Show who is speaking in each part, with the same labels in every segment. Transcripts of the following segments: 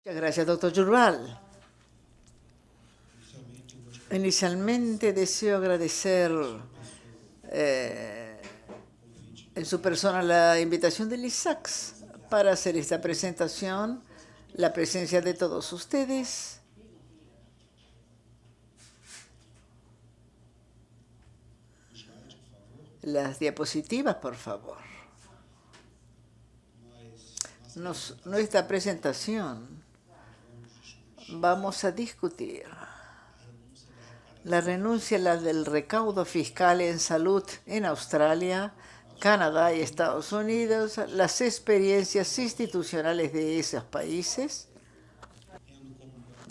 Speaker 1: Muchas gracias, doctor Yurbal. Inicialmente deseo agradecer en su persona la invitación del ISACS para hacer esta presentación, la presencia de todos ustedes. Las diapositivas, por favor. Nuestra presentación vamos a discutir la renuncia del recaudo fiscal en salud en Australia, Canadá y Estados Unidos, las experiencias institucionales de esos países,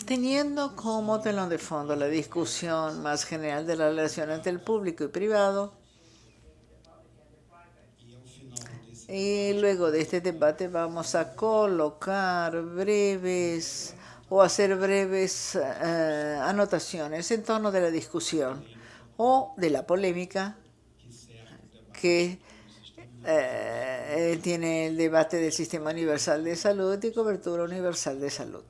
Speaker 1: teniendo como telón de fondo la discusión más general de la relación entre el público y privado. Y luego de este debate vamos a colocar breves o hacer breves anotaciones en torno de la discusión o de la polémica que tiene el debate del Sistema Universal de Salud y cobertura universal de salud.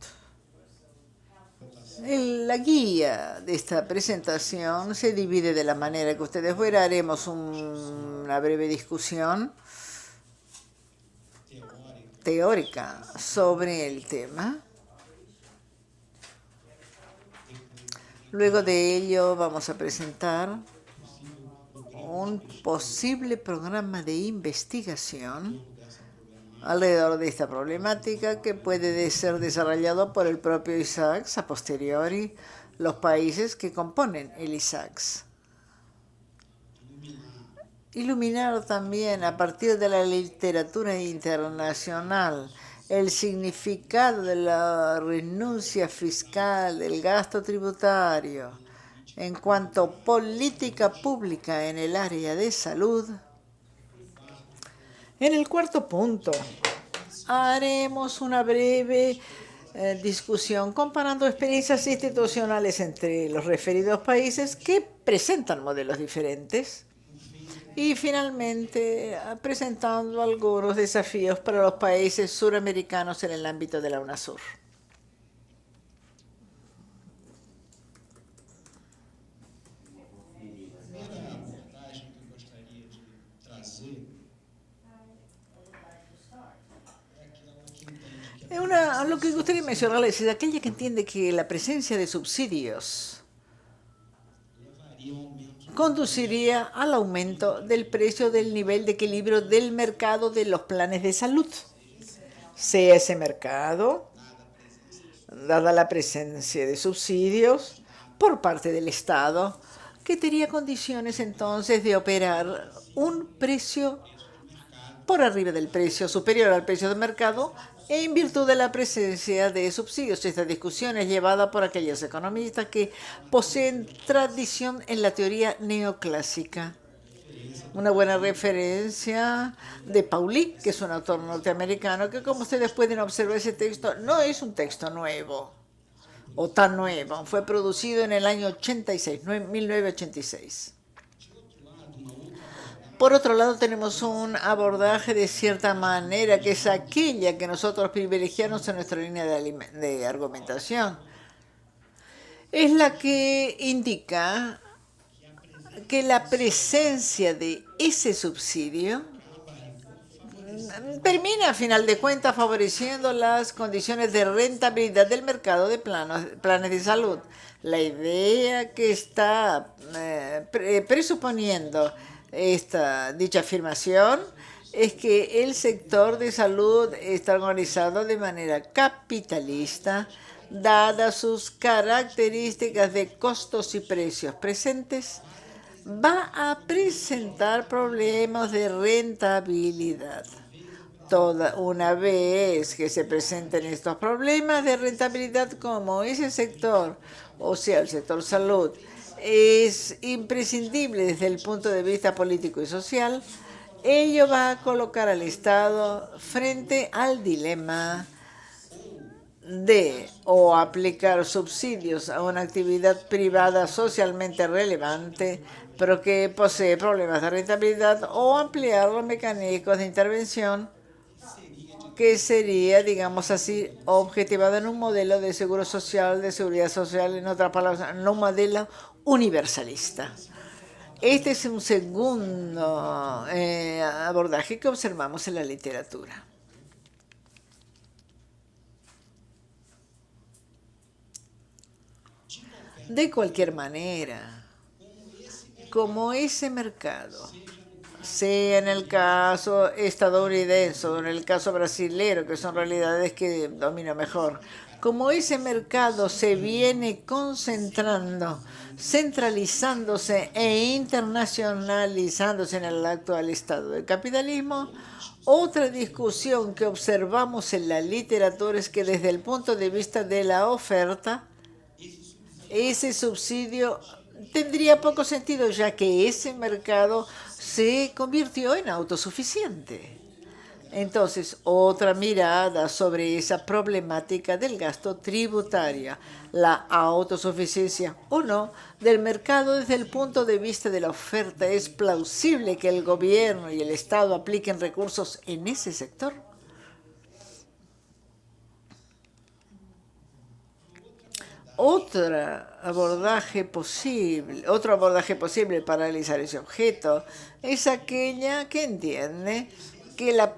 Speaker 1: La guía de esta presentación se divide de la manera que ustedes verán. Haremos una breve discusión teórica sobre el tema. Luego de ello vamos a presentar un posible programa de investigación alrededor de esta problemática que puede ser desarrollado por el propio ISACS a posteriori, los países que componen el ISACS. Iluminar también a partir de la literatura internacional el significado de la renuncia fiscal, del gasto tributario, en cuanto a política pública en el área de salud. En el cuarto punto, haremos una breve discusión comparando experiencias institucionales entre los referidos países que presentan modelos diferentes. Y finalmente, presentando algunos desafíos para los países suramericanos en el ámbito de la UNASUR. Lo que gustaría mencionarles es aquella que entiende que la presencia de subsidios conduciría al aumento del precio del nivel de equilibrio del mercado de los planes de salud. Sea ese mercado, dada la presencia de subsidios por parte del Estado, que tendría condiciones entonces de operar un precio por arriba del precio, superior al precio del mercado, en virtud de la presencia de subsidios. Esta discusión es llevada por aquellos economistas que poseen tradición en la teoría neoclásica. Una buena referencia de Pauli, que es un autor norteamericano, que como ustedes pueden observar, ese texto no es un texto nuevo o tan nuevo. Fue producido en el año 1986. Por otro lado, tenemos un abordaje de cierta manera que es aquella que nosotros privilegiamos en nuestra línea de argumentación. Es la que indica que la presencia de ese subsidio termina, a final de cuentas, favoreciendo las condiciones de rentabilidad del mercado de planes de salud. La idea que está presuponiendo dicha afirmación es que el sector de salud está organizado de manera capitalista, dadas sus características de costos y precios presentes, va a presentar problemas de rentabilidad. Una vez que se presenten estos problemas de rentabilidad, como ese sector, o sea, el sector salud, es imprescindible desde el punto de vista político y social, ello va a colocar al Estado frente al dilema de o aplicar subsidios a una actividad privada socialmente relevante, pero que posee problemas de rentabilidad, o ampliar los mecanismos de intervención que sería, digamos así, objetivado en un modelo de seguro social, de seguridad social, en otras palabras, en un modelo universalista. Este es un segundo abordaje que observamos en la literatura. De cualquier manera, como ese mercado, sea en el caso estadounidense o en el caso brasilero, que son realidades que domino mejor, como ese mercado se viene concentrando, centralizándose e internacionalizándose en el actual estado del capitalismo, otra discusión que observamos en la literatura es que desde el punto de vista de la oferta, ese subsidio tendría poco sentido, ya que ese mercado se convirtió en autosuficiente. Entonces, otra mirada sobre esa problemática del gasto tributario, la autosuficiencia o no del mercado desde el punto de vista de la oferta. ¿Es plausible que el gobierno y el Estado apliquen recursos en ese sector? Otro abordaje posible para analizar ese objeto es aquella que entiende que la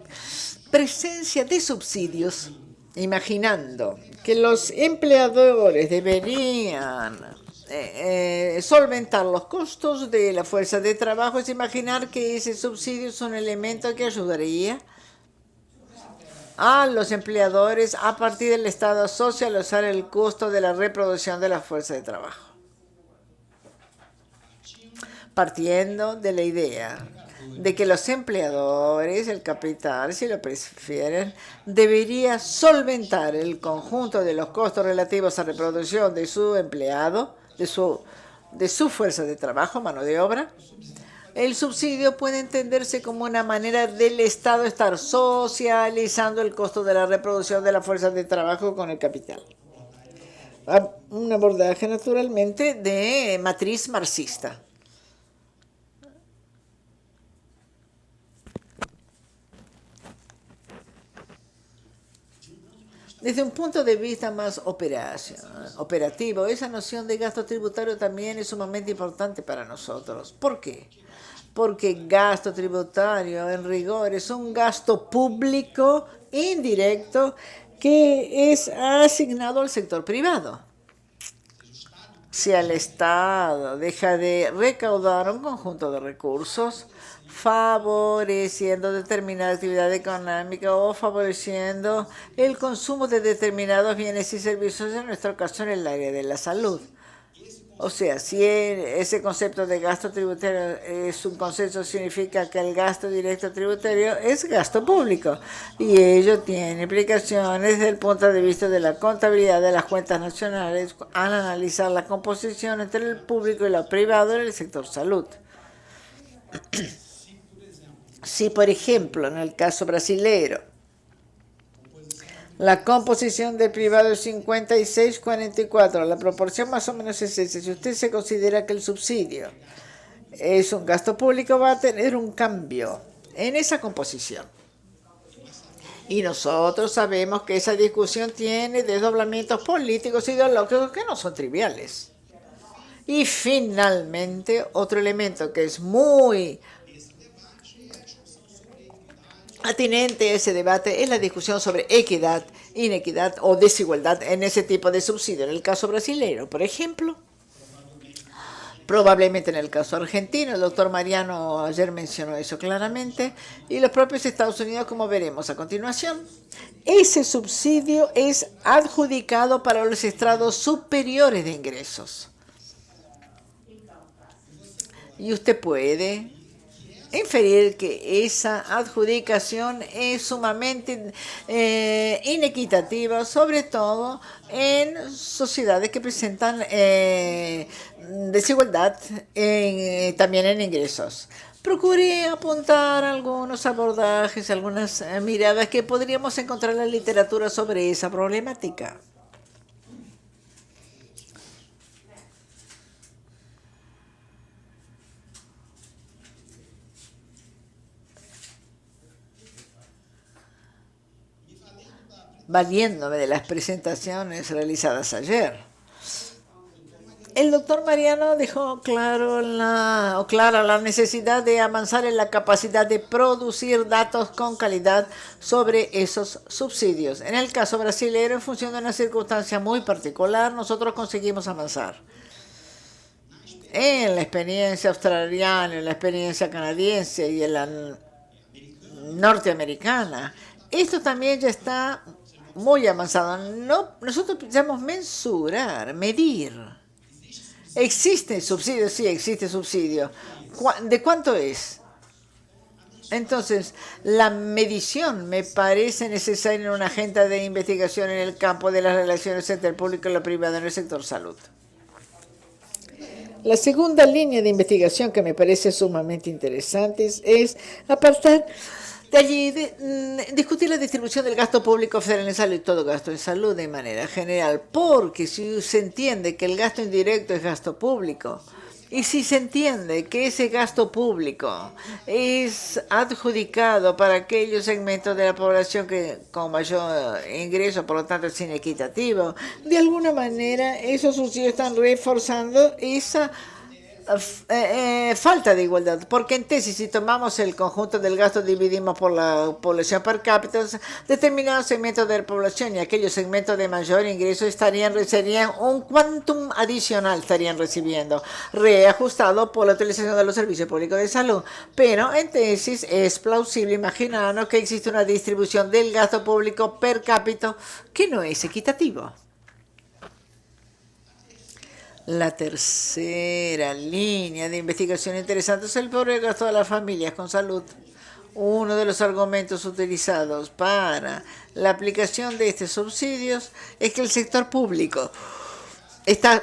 Speaker 1: presencia de subsidios, imaginando que los empleadores deberían solventar los costos de la fuerza de trabajo, es imaginar que ese subsidio es un elemento que ayudaría a los empleadores a partir del Estado socializar el costo de la reproducción de la fuerza de trabajo. Partiendo de la idea de que los empleadores, el capital, si lo prefieren, debería solventar el conjunto de los costos relativos a reproducción de su empleado, de su fuerza de trabajo, mano de obra. El subsidio puede entenderse como una manera del Estado estar socializando el costo de la reproducción de la fuerza de trabajo con el capital. Un abordaje naturalmente de matriz marxista. Desde un punto de vista más operativo, esa noción de gasto tributario también es sumamente importante para nosotros. ¿Por qué? Porque gasto tributario, en rigor, es un gasto público indirecto que es asignado al sector privado. Si el Estado deja de recaudar un conjunto de recursos, favoreciendo determinada actividad económica o favoreciendo el consumo de determinados bienes y servicios, en nuestra ocasión en el área de la salud. O sea, si ese concepto de gasto tributario es un consenso, significa que el gasto directo tributario es gasto público y ello tiene implicaciones desde el punto de vista de la contabilidad de las cuentas nacionales al analizar la composición entre el público y lo privado en el sector salud. Si, por ejemplo, en el caso brasilero, la composición del privado es 56-44, la proporción más o menos es esa. Si usted se considera que el subsidio es un gasto público, va a tener un cambio en esa composición. Y nosotros sabemos que esa discusión tiene desdoblamientos políticos e ideológicos que no son triviales. Y finalmente, otro elemento que es muy atinente a ese debate es la discusión sobre equidad, inequidad o desigualdad en ese tipo de subsidio. En el caso brasileño, por ejemplo, probablemente en el caso argentino, el doctor Mariano ayer mencionó eso claramente, y los propios Estados Unidos, como veremos a continuación, ese subsidio es adjudicado para los estratos superiores de ingresos. Y usted puede inferir que esa adjudicación es sumamente inequitativa, sobre todo en sociedades que presentan desigualdad también en ingresos. Procuré apuntar algunos abordajes, algunas miradas que podríamos encontrar en la literatura sobre esa problemática. valiéndome de las presentaciones realizadas ayer. El doctor Mariano dejó clara la necesidad de avanzar en la capacidad de producir datos con calidad sobre esos subsidios. En el caso brasileño, en función de una circunstancia muy particular, nosotros conseguimos avanzar. En la experiencia australiana, en la experiencia canadiense y en la norteamericana, esto también ya está muy avanzado. Nosotros pensamos mensurar, medir. ¿Existe subsidio? Sí, existe subsidio. ¿De cuánto es? Entonces, la medición me parece necesaria en una agenda de investigación en el campo de las relaciones entre el público y lo privado en el sector salud. La segunda línea de investigación que me parece sumamente interesante es apartar de allí discutir la distribución del gasto público federal en salud y todo gasto en salud de manera general, porque si se entiende que el gasto indirecto es gasto público, y si se entiende que ese gasto público es adjudicado para aquellos segmentos de la población que con mayor ingreso, por lo tanto es inequitativo, de alguna manera esos subsidios están reforzando esa falta de igualdad, porque en tesis si tomamos el conjunto del gasto dividimos por la población per cápita, determinados segmentos de la población y aquellos segmentos de mayor ingreso serían un quantum adicional, estarían recibiendo, reajustado por la utilización de los servicios públicos de salud. Pero en tesis es plausible imaginarnos que existe una distribución del gasto público per cápita que no es equitativo. La tercera línea de investigación interesante es el pobre gasto de las familias con salud. Uno de los argumentos utilizados para la aplicación de estos subsidios es que el sector público está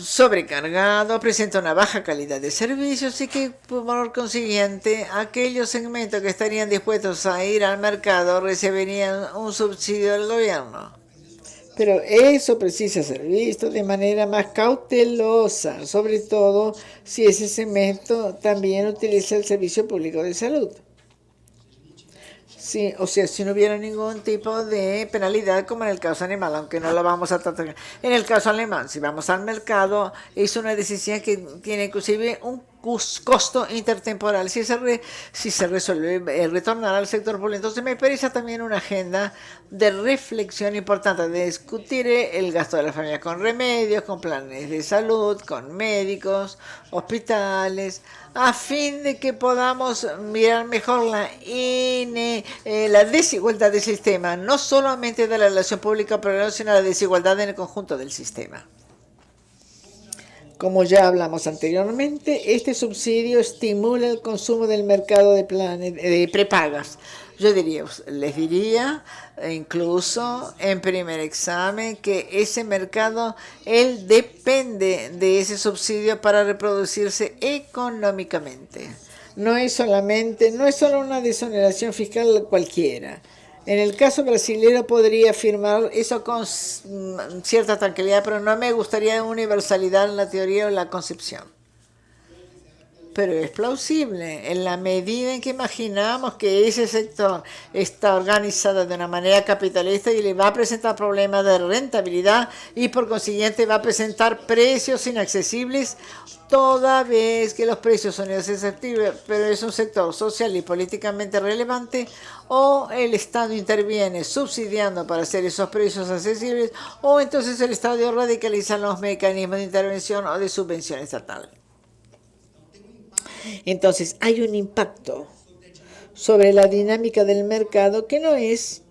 Speaker 1: sobrecargado, presenta una baja calidad de servicios y que por consiguiente aquellos segmentos que estarían dispuestos a ir al mercado recibirían un subsidio del gobierno. Pero eso precisa ser visto de manera más cautelosa, sobre todo si ese segmento también utiliza el servicio público de salud. Sí, o sea, si no hubiera ningún tipo de penalidad como en el caso alemán, aunque no lo vamos a tratar. En el caso alemán, si vamos al mercado, es una decisión que tiene inclusive un costo intertemporal si se resuelve retornar al sector público. Entonces me parece también una agenda de reflexión importante de discutir el gasto de la familia con remedios, con planes de salud, con médicos, hospitales, a fin de que podamos mirar mejor la desigualdad del sistema, no solamente de la relación pública-privada, sino la desigualdad en el conjunto del sistema. Como ya hablamos anteriormente, este subsidio estimula el consumo del mercado de prepagas. Les diría, incluso en primer examen, que ese mercado, él depende de ese subsidio para reproducirse económicamente. No es solo una desoneración fiscal cualquiera. En el caso brasileño podría afirmar eso con cierta tranquilidad, pero no me gustaría universalidad en la teoría o en la concepción. Pero es plausible en la medida en que imaginamos que ese sector está organizado de una manera capitalista y le va a presentar problemas de rentabilidad y por consiguiente va a presentar precios inaccesibles toda vez que los precios son inaccesibles, pero es un sector social y políticamente relevante, o el Estado interviene subsidiando para hacer esos precios accesibles, o entonces el Estado radicaliza los mecanismos de intervención o de subvención estatal. Entonces, hay un impacto sobre la dinámica del mercado que no es,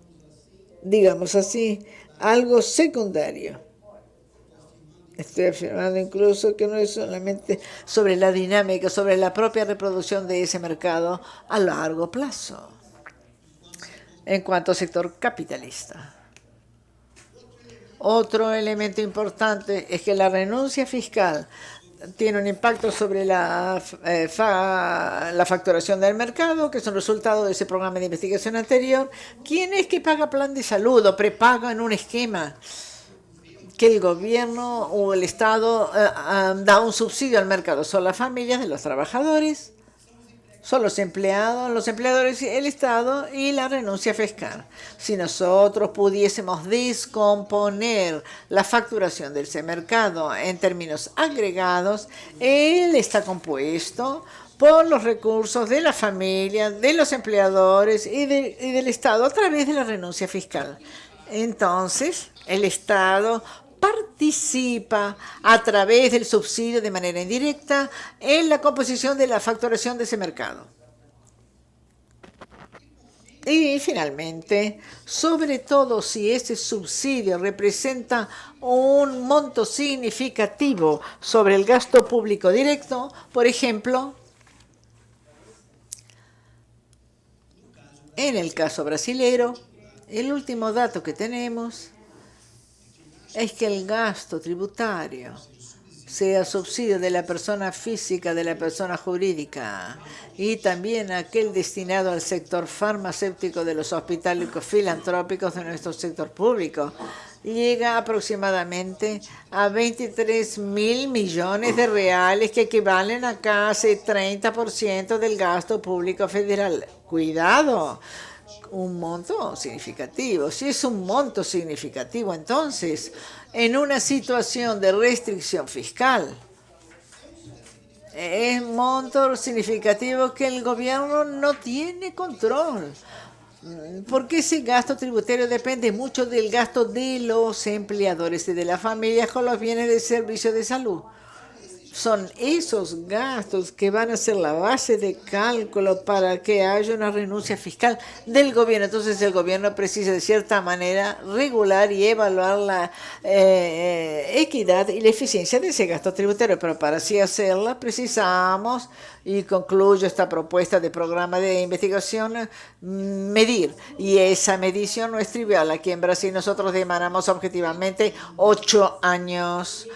Speaker 1: digamos así, algo secundario. Estoy afirmando incluso que no es solamente sobre la dinámica, sobre la propia reproducción de ese mercado a largo plazo. En cuanto al sector capitalista. Otro elemento importante es que la renuncia fiscal tiene un impacto sobre la facturación del mercado, que es un resultado de ese programa de investigación anterior. ¿Quién es que paga plan de salud o prepaga en un esquema que el gobierno o el Estado da un subsidio al mercado? Son las familias de los trabajadores, son los empleados, los empleadores, el Estado y la renuncia fiscal. Si nosotros pudiésemos descomponer la facturación del mercado en términos agregados, él está compuesto por los recursos de la familia, de los empleadores y del Estado a través de la renuncia fiscal. Entonces, el Estado participa a través del subsidio de manera indirecta en la composición de la facturación de ese mercado. Y finalmente, sobre todo si ese subsidio representa un monto significativo sobre el gasto público directo, por ejemplo, en el caso brasilero, el último dato que tenemos es que el gasto tributario, sea subsidio de la persona física, de la persona jurídica, y también aquel destinado al sector farmacéutico de los hospitales filantrópicos de nuestro sector público, llega aproximadamente a 23.000 millones de reales, que equivalen a casi 30% del gasto público federal. ¡Cuidado! Un monto significativo. Si es un monto significativo, entonces, en una situación de restricción fiscal, es un monto significativo que el gobierno no tiene control, porque ese gasto tributario depende mucho del gasto de los empleadores y de las familias con los bienes de servicio de salud. Son esos gastos que van a ser la base de cálculo para que haya una renuncia fiscal del gobierno. Entonces el gobierno precisa de cierta manera regular y evaluar la equidad y la eficiencia de ese gasto tributario. Pero para así hacerla precisamos, y concluyo esta propuesta de programa de investigación, medir. Y esa medición no es trivial. Aquí en Brasil nosotros demandamos objetivamente 8 años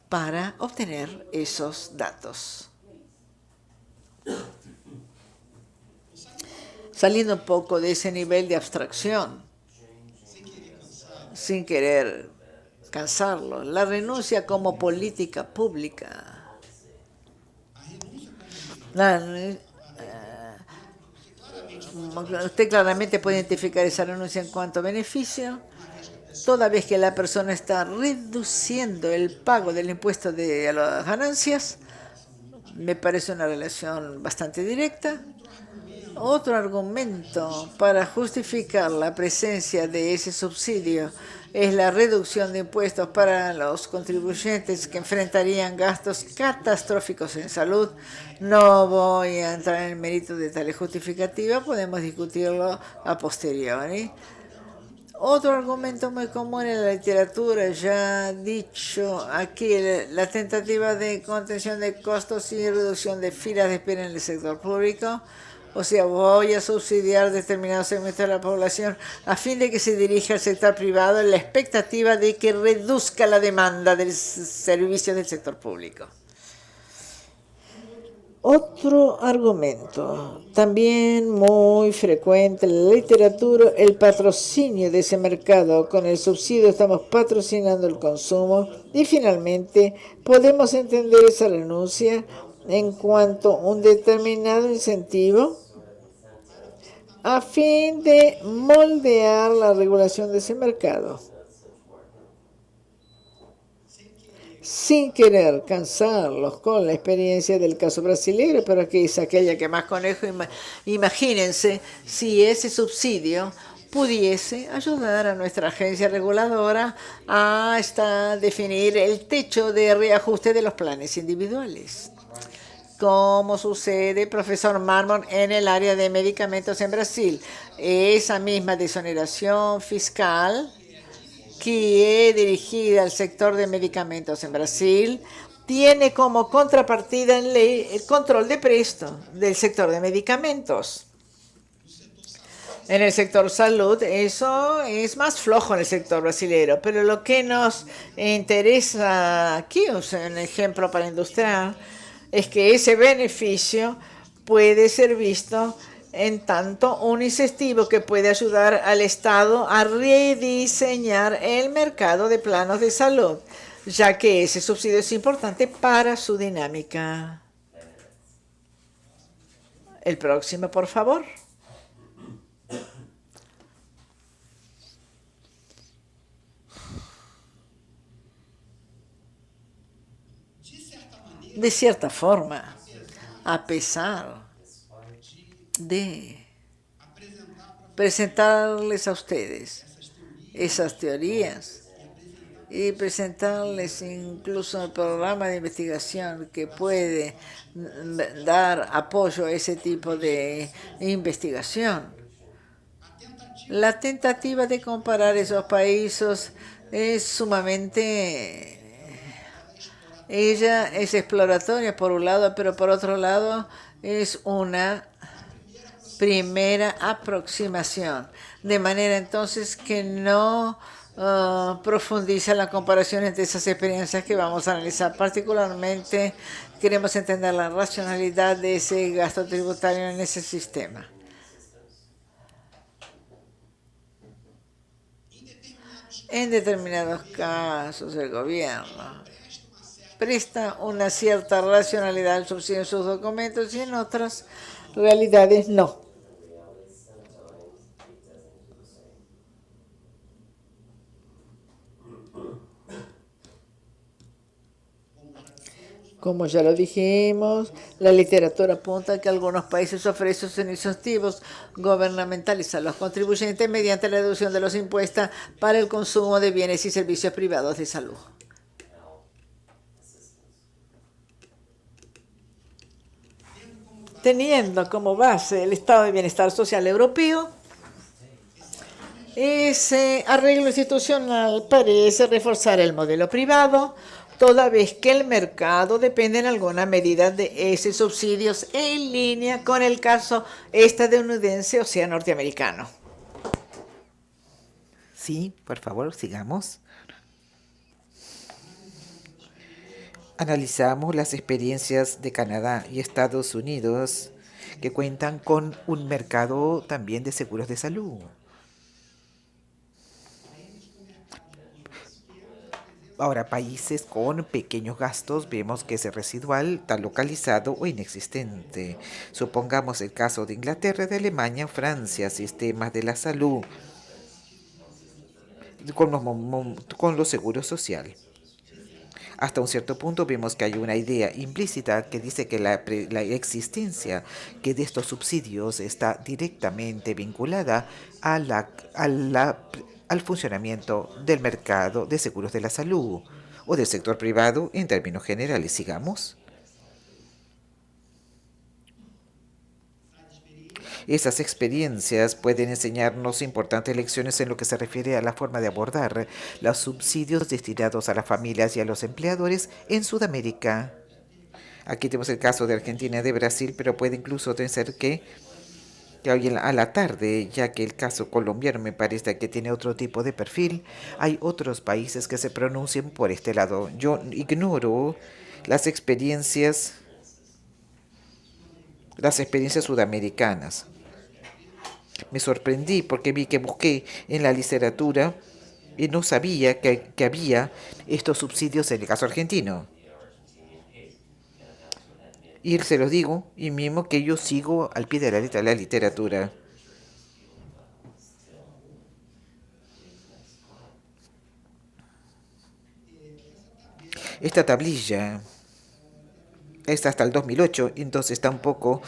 Speaker 1: para obtener esos datos. Saliendo un poco de ese nivel de abstracción, sin querer cansarlo, la renuncia como política pública. Usted claramente puede identificar esa renuncia en cuanto a beneficio, toda vez que la persona está reduciendo el pago del impuesto a las ganancias. Me parece una relación bastante directa. Otro argumento para justificar la presencia de ese subsidio es la reducción de impuestos para los contribuyentes que enfrentarían gastos catastróficos en salud. No voy a entrar en el mérito de tal justificativa, podemos discutirlo a posteriori. Otro argumento muy común en la literatura, ya dicho aquí, la tentativa de contención de costos y reducción de filas de espera en el sector público. O sea, voy a subsidiar determinados segmentos de la población a fin de que se dirija al sector privado en la expectativa de que reduzca la demanda del servicio del sector público. Otro argumento, también muy frecuente en la literatura, el patrocinio de ese mercado. Con el subsidio estamos patrocinando el consumo. Y finalmente, podemos entender esa renuncia en cuanto a un determinado incentivo a fin de moldear la regulación de ese mercado. Sin querer cansarlos con la experiencia del caso brasileño, pero que es aquella que más conejo. Imagínense si ese subsidio pudiese ayudar a nuestra agencia reguladora a definir el techo de reajuste de los planes individuales. Como sucede, profesor Marmon, en el área de medicamentos en Brasil. Esa misma desoneración fiscal que es dirigida al sector de medicamentos en Brasil tiene como contrapartida en ley el control de precio del sector de medicamentos. En el sector salud eso es más flojo en el sector brasileño, pero lo que nos interesa aquí, un ejemplo para ilustrar, es que ese beneficio puede ser visto en tanto un incentivo que puede ayudar al Estado a rediseñar el mercado de planos de salud, ya que ese subsidio es importante para su dinámica. El próximo, por favor. De cierta forma, a pesar de presentarles a ustedes esas teorías y presentarles incluso el programa de investigación que puede dar apoyo a ese tipo de investigación. La tentativa de comparar esos países es sumamente... Ella es exploratoria por un lado, pero por otro lado es una primera aproximación, de manera entonces que no profundiza la comparación entre esas experiencias que vamos a analizar. Particularmente queremos entender la racionalidad de ese gasto tributario en ese sistema. En determinados casos el gobierno presta una cierta racionalidad al subsidio en sus documentos y en otras realidades no. Como ya lo dijimos, la literatura apunta que algunos países ofrecen incentivos gubernamentales a los contribuyentes mediante la reducción de los impuestos para el consumo de bienes y servicios privados de salud. Teniendo como base el Estado de Bienestar Social Europeo, ese arreglo institucional parece reforzar el modelo privado, toda vez que el mercado depende en alguna medida de esos subsidios en línea con el caso estadounidense o sea norteamericano.
Speaker 2: Sí, por favor, sigamos. Analizamos las experiencias de Canadá y Estados Unidos que cuentan con un mercado también de seguros de salud. Ahora, países con pequeños gastos vemos que es residual, está localizado o inexistente. Supongamos el caso de Inglaterra, de Alemania, Francia, sistemas de la salud con los seguros sociales. Hasta un cierto punto vemos que hay una idea implícita que dice que la existencia que de estos subsidios está directamente vinculada al funcionamiento del mercado de seguros de la salud o del sector privado en términos generales. Sigamos. Esas experiencias pueden enseñarnos importantes lecciones en lo que se refiere a la forma de abordar los subsidios destinados a las familias y a los empleadores en Sudamérica. Aquí tenemos el caso de Argentina y de Brasil, pero puede incluso ser que hoy a la tarde, ya que el caso colombiano me parece que tiene otro tipo de perfil, hay otros países que se pronuncian por este lado. Yo ignoro las experiencias sudamericanas. Me sorprendí porque vi que busqué en la literatura y no sabía que había estos subsidios en el caso argentino. Y se los digo, y mismo que yo sigo al pie de la letra la literatura. Esta tablilla está hasta el 2008, entonces está un poco,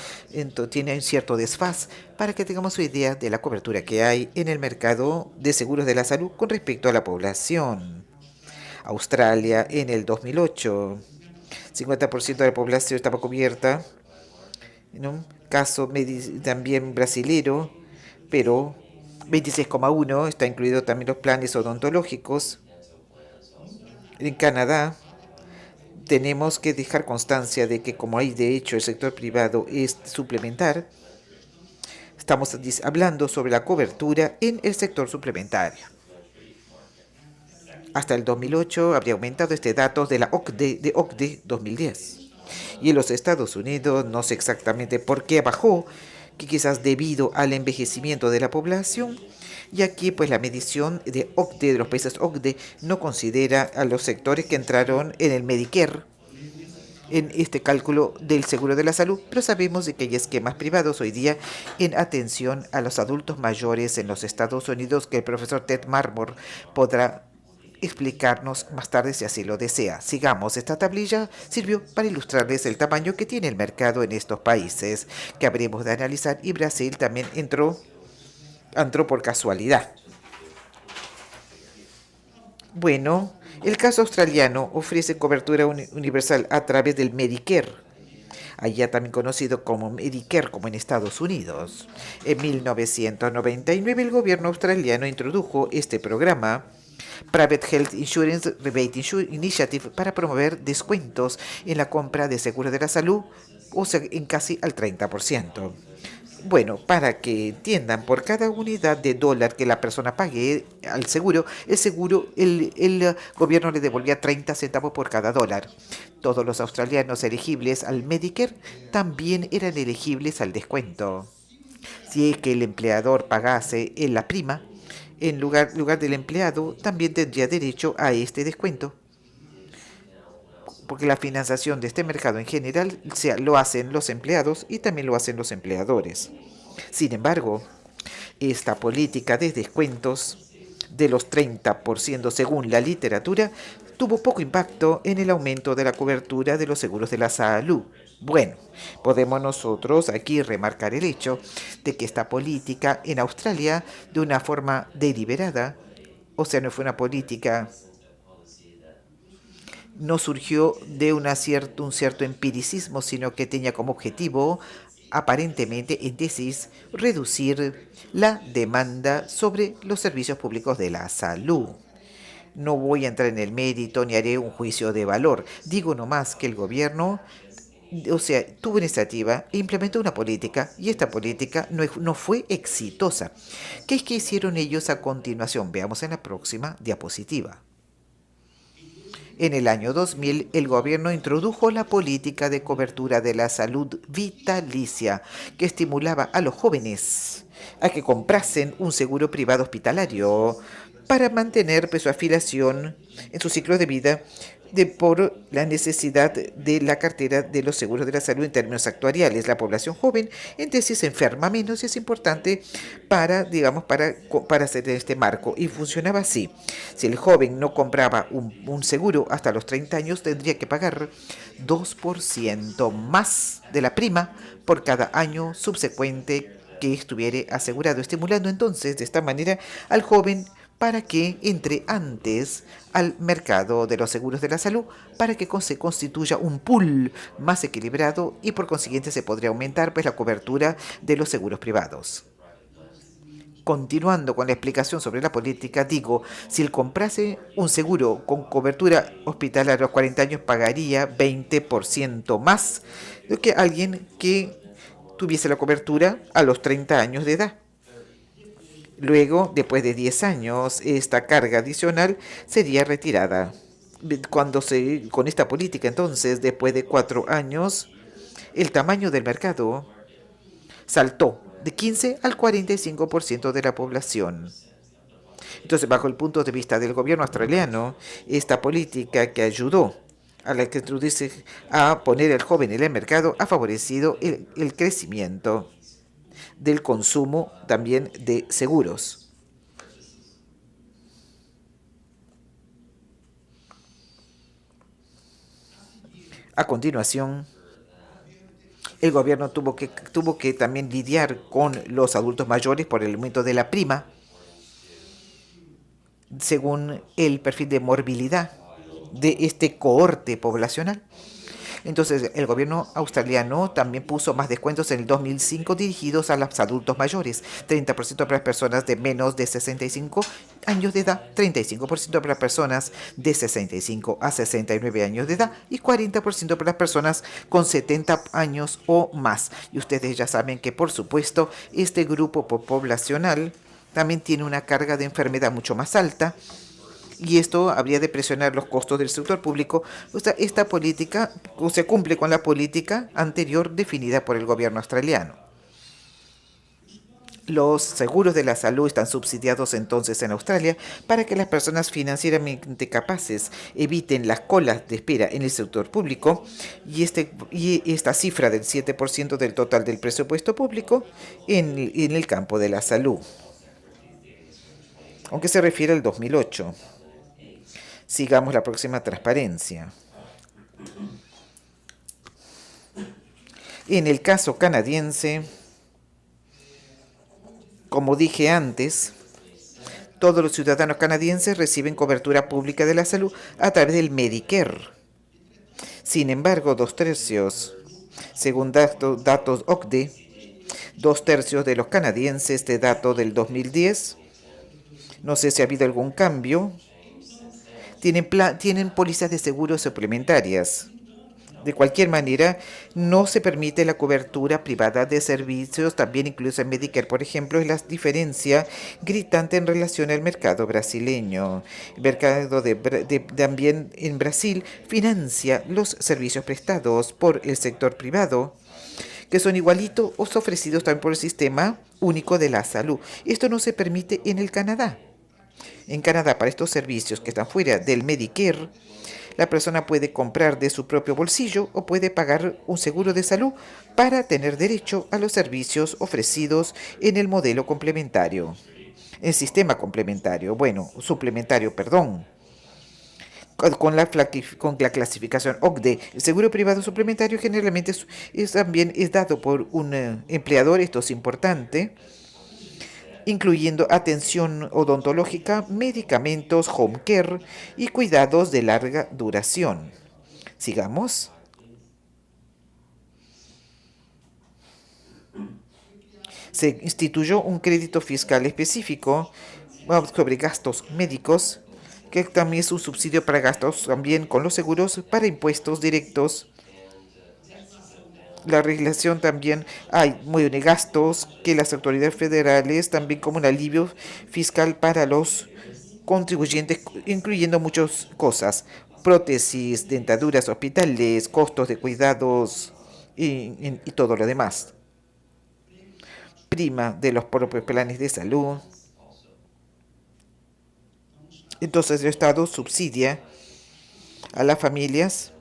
Speaker 2: tiene un cierto desfaz para que tengamos una idea de la cobertura que hay en el mercado de seguros de la salud con respecto a la población. Australia en el 2008, 50% de la población estaba cubierta, ¿no? Caso también brasilero, pero 26,1 está incluido también los planes odontológicos. En Canadá tenemos que dejar constancia de que como hay de hecho el sector privado es suplementar, estamos hablando sobre la cobertura en el sector suplementario. Hasta el 2008 habría aumentado este dato de la OCDE 2010. Y en los Estados Unidos no sé exactamente por qué bajó, que quizás debido al envejecimiento de la población. Y aquí pues la medición de OCDE, de los países OCDE, no considera a los sectores que entraron en el Medicare, en este cálculo del seguro de la salud, pero sabemos de que hay esquemas privados hoy día en atención a los adultos mayores en los Estados Unidos que el profesor Ted Marmor podrá explicarnos más tarde si así lo desea. Sigamos, esta tablilla sirvió para ilustrarles el tamaño que tiene el mercado en estos países que habremos de analizar y Brasil también entró por casualidad. Bueno, el caso australiano ofrece cobertura universal a través del Medicare, allá también conocido como Medicare, como en Estados Unidos. En 1999 el gobierno australiano introdujo este programa Private Health Insurance Rebate Initiative para promover descuentos en la compra de seguros de la salud, o sea, en casi al 30%. Bueno, para que entiendan, por cada unidad de dólar que la persona pague al seguro, el gobierno le devolvía 30 centavos por cada dólar. Todos los australianos elegibles al Medicare también eran elegibles al descuento. Si es que el empleador pagase en la prima, en lugar del empleado, también tendría derecho a este descuento, porque la financiación de este mercado en general lo hacen los empleados y también lo hacen los empleadores. Sin embargo, esta política de descuentos de los 30% según la literatura tuvo poco impacto en el aumento de la cobertura de los seguros de la salud. Bueno, podemos nosotros aquí remarcar el hecho de que esta política en Australia, de una forma deliberada, o sea, no fue una política, no surgió de un cierto empiricismo, sino que tenía como objetivo, aparentemente en tesis, reducir la demanda sobre los servicios públicos de la salud. No voy a entrar en el mérito ni haré un juicio de valor. Digo nomás que el gobierno, o sea, tuvo iniciativa e implementó una política y esta política no fue exitosa. ¿Qué es que hicieron ellos a continuación? Veamos en la próxima diapositiva. En el año 2000, el gobierno introdujo la política de cobertura de la salud vitalicia, que estimulaba a los jóvenes a que comprasen un seguro privado hospitalario para mantener su afiliación en su ciclo de vida por la necesidad de la cartera de los seguros de la salud en términos actuariales. La población joven en tesis se enferma menos y es importante para hacer este marco. Y funcionaba así. Si el joven no compraba un seguro hasta los 30 años, tendría que pagar 2% más de la prima por cada año subsecuente que estuviera asegurado, estimulando entonces de esta manera al joven para que entre antes al mercado de los seguros de la salud, para que se constituya un pool más equilibrado y por consiguiente se podría aumentar la cobertura de los seguros privados. Continuando con la explicación sobre la política, digo, si él comprase un seguro con cobertura hospitalaria a los 40 años, pagaría 20% más de que alguien que tuviese la cobertura a los 30 años de edad. Luego, después de 10 años, esta carga adicional sería retirada. Con esta política, entonces, después de 4 años, el tamaño del mercado saltó de 15 al 45% de la población. Entonces, bajo el punto de vista del gobierno australiano, esta política que ayudó a la que introduce a poner al joven en el mercado ha favorecido el crecimiento del consumo también de seguros. A continuación, el gobierno tuvo que también lidiar con los adultos mayores por el aumento de la prima, según el perfil de morbilidad de este cohorte poblacional. Entonces, el gobierno australiano también puso más descuentos en el 2005 dirigidos a los adultos mayores, 30% para las personas de menos de 65 años de edad, 35% para las personas de 65 a 69 años de edad y 40% para las personas con 70 años o más. Y ustedes ya saben que, por supuesto, este grupo poblacional también tiene una carga de enfermedad mucho más alta, y esto habría de presionar los costos del sector público. Esta política se cumple con la política anterior definida por el gobierno australiano. Los seguros de la salud están subsidiados entonces en Australia para que las personas financieramente capaces eviten las colas de espera en el sector público y esta cifra del 7% del total del presupuesto público en el campo de la salud, aunque se refiere al 2008. Sigamos la próxima transparencia. En el caso canadiense, como dije antes, todos los ciudadanos canadienses reciben cobertura pública de la salud a través del Medicare. Sin embargo, 2/3, según datos OCDE, 2/3 de los canadienses, este dato del 2010, no sé si ha habido algún cambio, tienen pólizas de seguros suplementarias. De cualquier manera, no se permite la cobertura privada de servicios, también incluso en Medicare, por ejemplo, es la diferencia gritante en relación al mercado brasileño. El mercado también en Brasil financia los servicios prestados por el sector privado, que son igualitos o ofrecidos también por el Sistema Único de la Salud. Esto no se permite en el Canadá. En Canadá, para estos servicios que están fuera del Medicare, la persona puede comprar de su propio bolsillo o puede pagar un seguro de salud para tener derecho a los servicios ofrecidos en el modelo complementario. El sistema complementario, suplementario, perdón. Con la clasificación OCDE, el seguro privado suplementario generalmente también es dado por un empleador, esto es importante, incluyendo atención odontológica, medicamentos, home care y cuidados de larga duración. Sigamos. Se instituyó un crédito fiscal específico sobre gastos médicos, que también es un subsidio para gastos también con los seguros para impuestos directos. La legislación también hay gastos que las autoridades federales también como un alivio fiscal para los contribuyentes, incluyendo muchas cosas, prótesis, dentaduras, hospitales, costos de cuidados y todo lo demás. Prima de los propios planes de salud. Entonces el Estado subsidia a las familias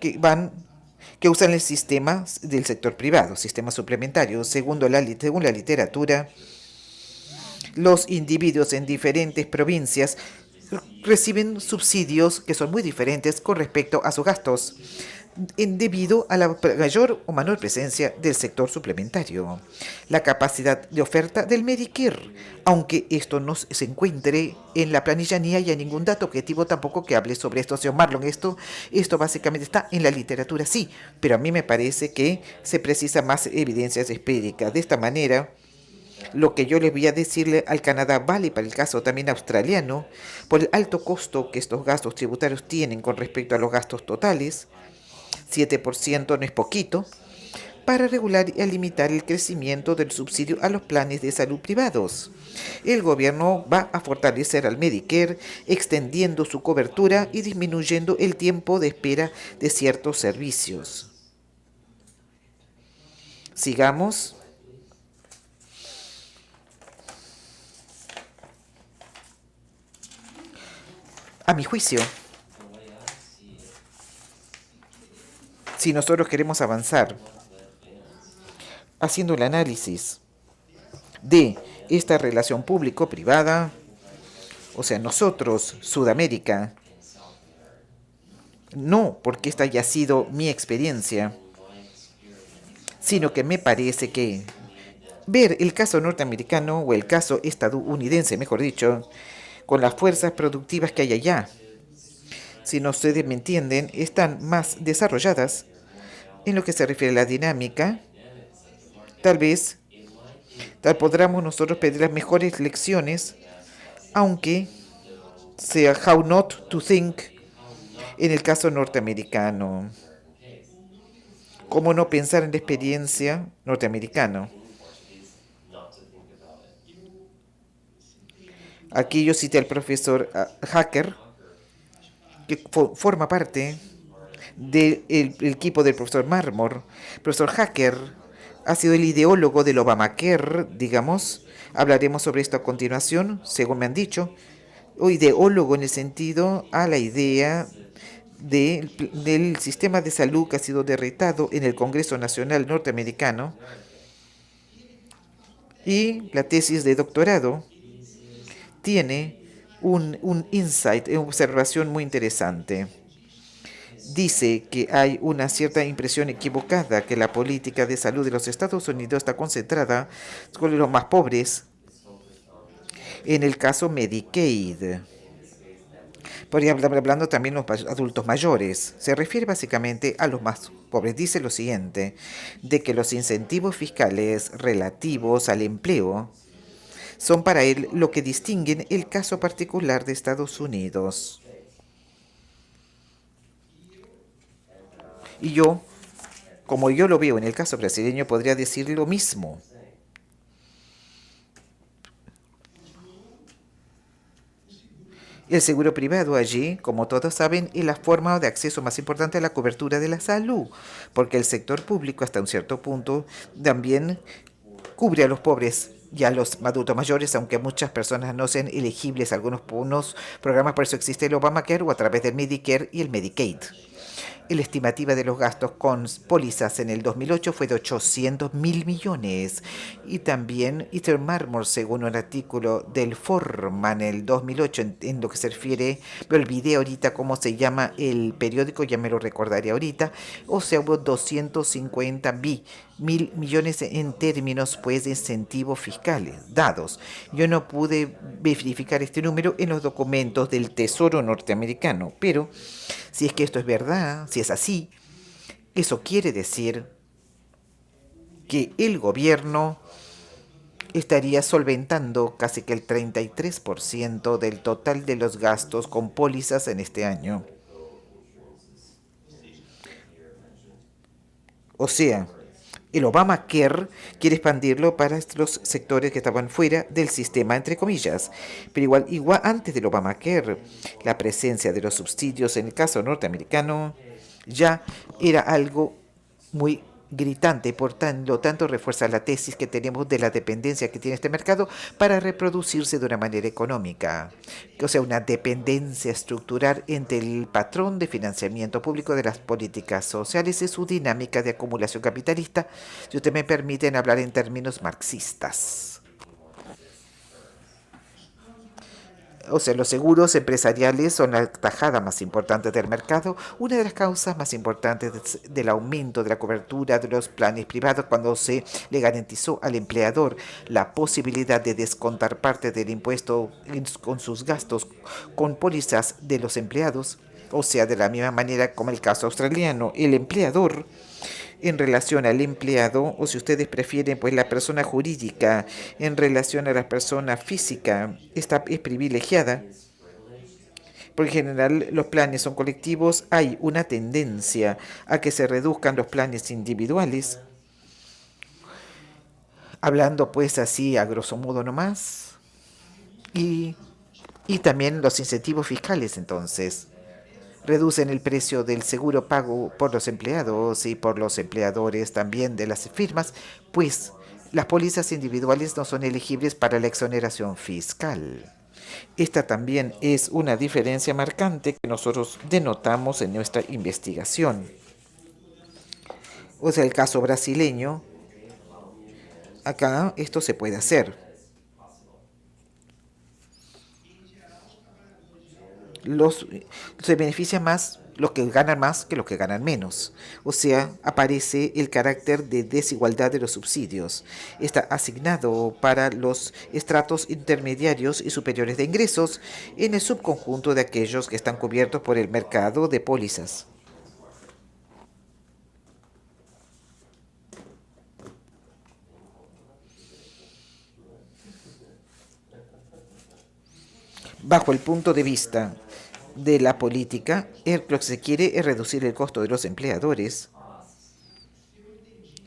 Speaker 2: que usan el sistema del sector privado, sistema suplementario. Según la literatura, los individuos en diferentes provincias reciben subsidios que son muy diferentes con respecto a sus gastos, debido a la mayor o menor presencia del sector suplementario. La capacidad de oferta del Medicare, aunque esto no se encuentre en la planilla ni haya ningún dato objetivo tampoco que hable sobre esto, señor Marlon, esto básicamente está en la literatura, sí, pero a mí me parece que se precisa más evidencias empíricas. De esta manera, lo que yo les voy a decirle al Canadá vale para el caso también australiano, por el alto costo que estos gastos tributarios tienen con respecto a los gastos totales. 7% no es poquito, para regular y limitar el crecimiento del subsidio a los planes de salud privados. El gobierno va a fortalecer al Medicare, extendiendo su cobertura y disminuyendo el tiempo de espera de ciertos servicios. Sigamos. A mi juicio, si nosotros queremos avanzar haciendo el análisis de esta relación público-privada, o sea, nosotros, Sudamérica, no porque esta haya sido mi experiencia, sino que me parece que ver el caso norteamericano o el caso estadounidense, mejor dicho, con las fuerzas productivas que hay allá, si no ustedes me entienden, están más desarrolladas en lo que se refiere a la dinámica. Tal vez podamos nosotros pedir las mejores lecciones, aunque sea how not to think en el caso norteamericano. ¿Cómo no pensar en la experiencia norteamericana? Aquí yo cité al profesor Hacker, que forma parte del equipo del profesor Marmor. El profesor Hacker ha sido el ideólogo del Obamacare, digamos. Hablaremos sobre esto a continuación, según me han dicho. O ideólogo en el sentido a la idea del sistema de salud que ha sido derrotado en el Congreso Nacional Norteamericano. Y la tesis de doctorado tiene un insight, una observación muy interesante. Dice que hay una cierta impresión equivocada que la política de salud de los Estados Unidos está concentrada con los más pobres, en el caso Medicaid. Podría hablar hablando también de los adultos mayores. Se refiere básicamente a los más pobres. Dice lo siguiente, de que los incentivos fiscales relativos al empleo son para él lo que distinguen el caso particular de Estados Unidos. Y yo, como yo lo veo en el caso brasileño, podría decir lo mismo. El seguro privado allí, como todos saben, es la forma de acceso más importante a la cobertura de la salud, porque el sector público hasta un cierto punto también cubre a los pobres y a los adultos mayores, aunque muchas personas no sean elegibles a unos programas, por eso existe el Obamacare o a través del Medicare y el Medicaid. La estimativa de los gastos con pólizas en el 2008 fue de 800.000 millones. Y también Easter Marmor, según un artículo del Forman en el 2008, en lo que se refiere, me olvidé ahorita cómo se llama el periódico, ya me lo recordaré ahorita, o sea, hubo 250.000 millones en términos pues de incentivos fiscales dados. Yo no pude verificar este número en los documentos del Tesoro norteamericano, pero si es que esto es verdad, si es así, eso quiere decir que el gobierno estaría solventando casi que el 33% del total de los gastos con pólizas en este año. O sea, el Obamacare quiere expandirlo para los sectores que estaban fuera del sistema, entre comillas. Pero igual antes del Obamacare, la presencia de los subsidios en el caso norteamericano ya era algo muy gritante, por lo tanto refuerza la tesis que tenemos de la dependencia que tiene este mercado para reproducirse de una manera económica, o sea, una dependencia estructural entre el patrón de financiamiento público de las políticas sociales y su dinámica de acumulación capitalista, si usted me permiten hablar en términos marxistas. O sea, los seguros empresariales son la tajada más importante del mercado, una de las causas más importantes del aumento de la cobertura de los planes privados cuando se le garantizó al empleador la posibilidad de descontar parte del impuesto con sus gastos con pólizas de los empleados. O sea, de la misma manera como el caso australiano, el empleador en relación al empleado, o si ustedes prefieren, pues la persona jurídica en relación a la persona física es privilegiada. Porque en general los planes son colectivos, hay una tendencia a que se reduzcan los planes individuales. Hablando pues así a grosso modo nomás. Y, y también los incentivos fiscales entonces reducen el precio del seguro pago por los empleados y por los empleadores también de las firmas, pues las pólizas individuales no son elegibles para la exoneración fiscal. Esta también es una diferencia marcante que nosotros denotamos en nuestra investigación. O sea, el caso brasileño, acá esto se puede hacer. Se beneficia más los que ganan más que los que ganan menos. O sea, aparece el carácter de desigualdad de los subsidios. Está asignado para los estratos intermediarios y superiores de ingresos en el subconjunto de aquellos que están cubiertos por el mercado de pólizas. Bajo el punto de vista de la política, lo que se quiere es reducir el costo de los empleadores.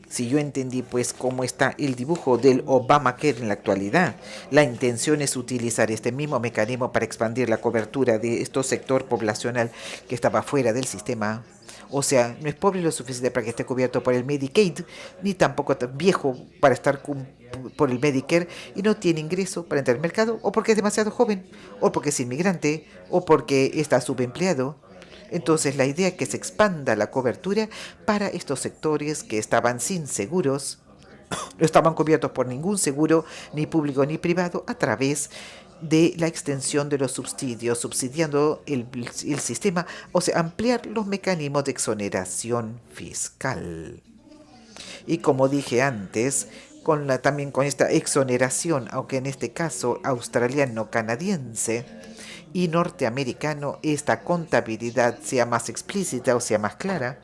Speaker 2: Si yo entendí pues cómo está el dibujo del Obamacare en la actualidad, la intención es utilizar este mismo mecanismo para expandir la cobertura de este sector poblacional que estaba fuera del sistema. O sea, no es pobre lo suficiente para que esté cubierto por el Medicaid, ni tampoco tan viejo para estar por el Medicare y no tiene ingreso para entrar al mercado, o porque es demasiado joven, o porque es inmigrante, o porque está subempleado. Entonces la idea es que se expanda la cobertura para estos sectores que estaban sin seguros, no estaban cubiertos por ningún seguro, ni público ni privado, a través de la extensión de los subsidios, subsidiando el sistema, o sea, ampliar los mecanismos de exoneración fiscal. Y como dije antes, también con esta exoneración, aunque en este caso australiano-canadiense y norteamericano, esta contabilidad sea más explícita o sea más clara,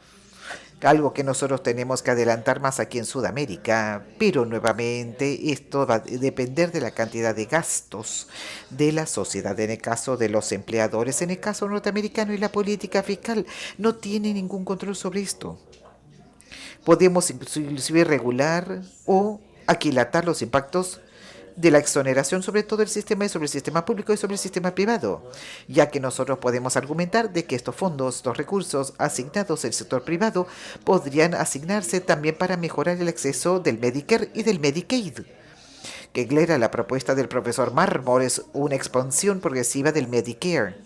Speaker 2: algo que nosotros tenemos que adelantar más aquí en Sudamérica, pero nuevamente esto va a depender de la cantidad de gastos de la sociedad, en el caso de los empleadores, en el caso norteamericano, y la política fiscal no tiene ningún control sobre esto. Podemos inclusive regular o aquilatar los impactos de la exoneración sobre todo el sistema y sobre el sistema público y sobre el sistema privado, ya que nosotros podemos argumentar de que estos fondos, estos recursos asignados al sector privado podrían asignarse también para mejorar el acceso del Medicare y del Medicaid. Que era la propuesta del profesor Marmor, es una expansión progresiva del Medicare,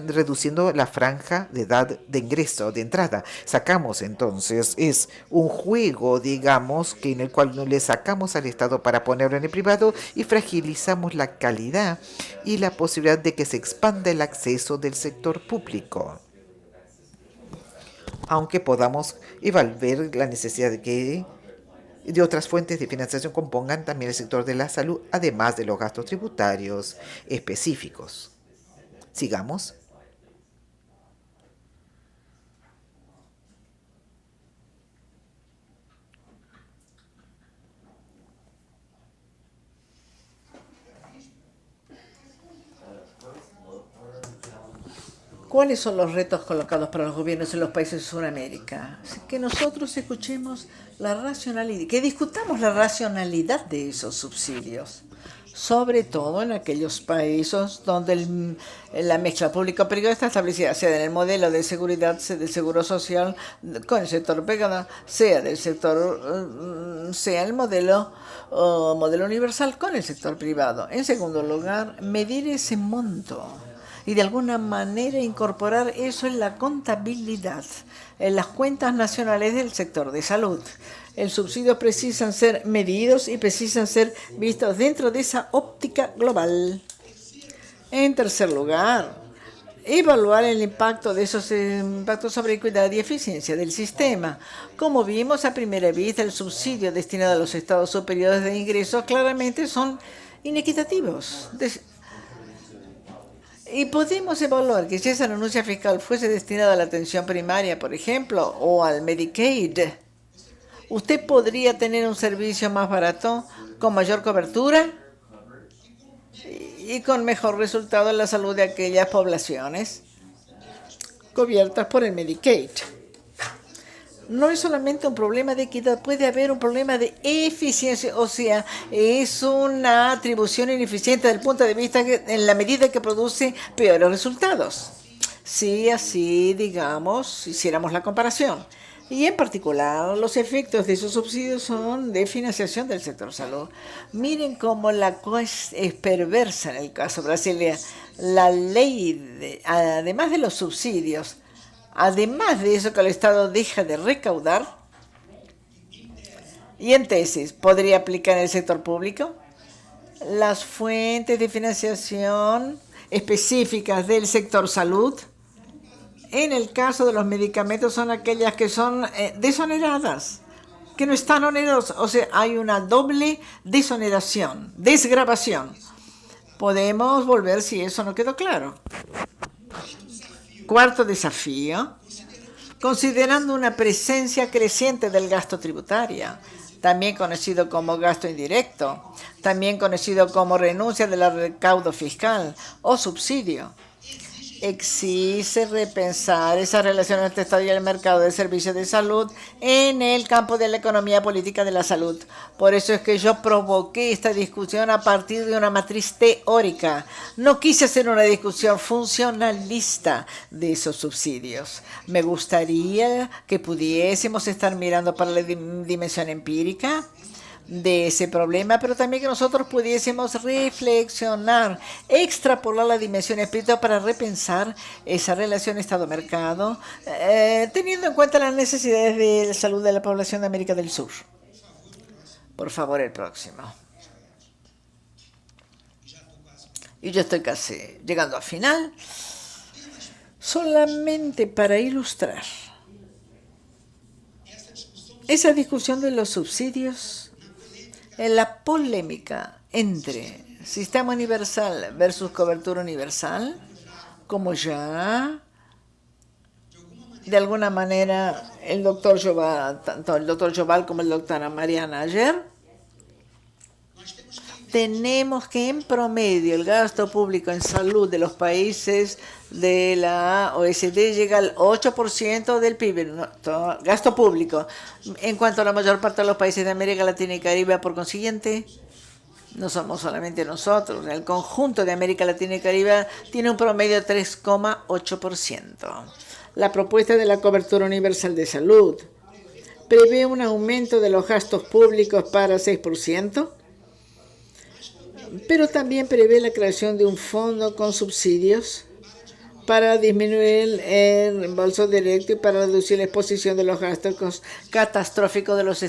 Speaker 2: reduciendo la franja de edad de ingreso, de entrada. Sacamos entonces, es un juego, digamos, que en el cual no le sacamos al Estado para ponerlo en el privado y fragilizamos la calidad y la posibilidad de que se expanda el acceso del sector público. Aunque podamos evaluar la necesidad de otras fuentes de financiación compongan también el sector de la salud, además de los gastos tributarios específicos. Sigamos.
Speaker 1: ¿Cuáles son los retos colocados para los gobiernos en los países de Sudamérica? Que nosotros escuchemos la racionalidad, que discutamos la racionalidad de esos subsidios, sobre todo en aquellos países donde la mezcla público-privada está establecida, sea en el modelo de seguridad, sea del seguro social con el sector privado, sea del sector, sea el modelo universal con el sector privado. En segundo lugar, medir ese monto y de alguna manera incorporar eso en la contabilidad, en las cuentas nacionales del sector de salud. El subsidio precisan ser medidos y precisan ser vistos dentro de esa óptica global. En tercer lugar, evaluar el impacto de esos impactos sobre equidad y eficiencia del sistema. Como vimos a primera vista, el subsidio destinado a los estados superiores de ingresos claramente son inequitativos. Y podemos evaluar que si esa renuncia fiscal fuese destinada a la atención primaria, por ejemplo, o al Medicaid, usted podría tener un servicio más barato, con mayor cobertura y con mejor resultado en la salud de aquellas poblaciones cubiertas por el Medicaid. No es solamente un problema de equidad, puede haber un problema de eficiencia, o sea, es una atribución ineficiente desde el punto de vista en la medida que produce peores resultados. Si así, digamos, hiciéramos la comparación. Y en particular, los efectos de esos subsidios son de financiación del sector salud. Miren cómo la cosa es perversa en el caso brasileño. La ley, además de los subsidios, además de eso que el Estado deja de recaudar, y en tesis, ¿podría aplicar en el sector público? Las fuentes de financiación específicas del sector salud, en el caso de los medicamentos, son aquellas que son desoneradas, que no están onerosas. O sea, hay una doble desoneración, desgravación. Podemos volver si eso no quedó claro. Cuarto desafío, considerando una presencia creciente del gasto tributario, también conocido como gasto indirecto, también conocido como renuncia del recaudo fiscal o subsidio. exige repensar esa relación entre Estado y el mercado de servicios de salud en el campo de la economía política de la salud. Por eso es que yo provoqué esta discusión a partir de una matriz teórica. No quise hacer una discusión funcionalista de esos subsidios. Me gustaría que pudiésemos estar mirando para la dimensión empírica de ese problema, pero también que nosotros pudiésemos reflexionar, extrapolar la dimensión espiritual para repensar esa relación Estado-mercado, teniendo en cuenta las necesidades de salud de la población de América del Sur. Por favor, el próximo. Y yo estoy casi llegando al final. Solamente para ilustrar esa discusión de los subsidios, en la polémica entre sistema universal versus cobertura universal, como ya de alguna manera el doctor Joval, tanto el doctor Joval como el doctor Mariana ayer, tenemos que en promedio el gasto público en salud de los países de la OECD llega al 8% del PIB, ¿no? Gasto público. En cuanto a la mayor parte de los países de América Latina y Caribe, por consiguiente, no somos solamente nosotros, el conjunto de América Latina y Caribe tiene un promedio de 3,8%. La propuesta de la cobertura universal de salud prevé un aumento de los gastos públicos para 6%, pero también prevé la creación de un fondo con subsidios para disminuir el reembolso directo y para reducir la exposición de los gastos catastróficos de los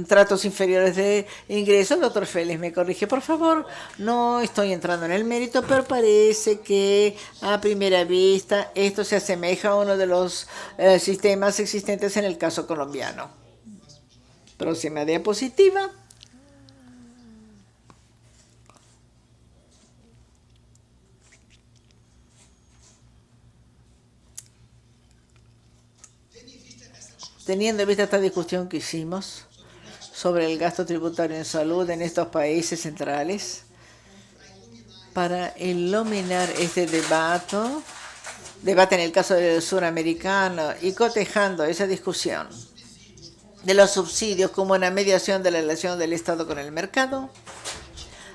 Speaker 1: tratos inferiores de ingresos. Doctor Félix, me corrige, por favor. No estoy entrando en el mérito, pero parece que a primera vista esto se asemeja a uno de los sistemas existentes en el caso colombiano. Próxima diapositiva. Teniendo en vista esta discusión que hicimos sobre el gasto tributario en salud en estos países centrales, para iluminar este debate en el caso del suramericano y cotejando esa discusión de los subsidios como una mediación de la relación del Estado con el mercado,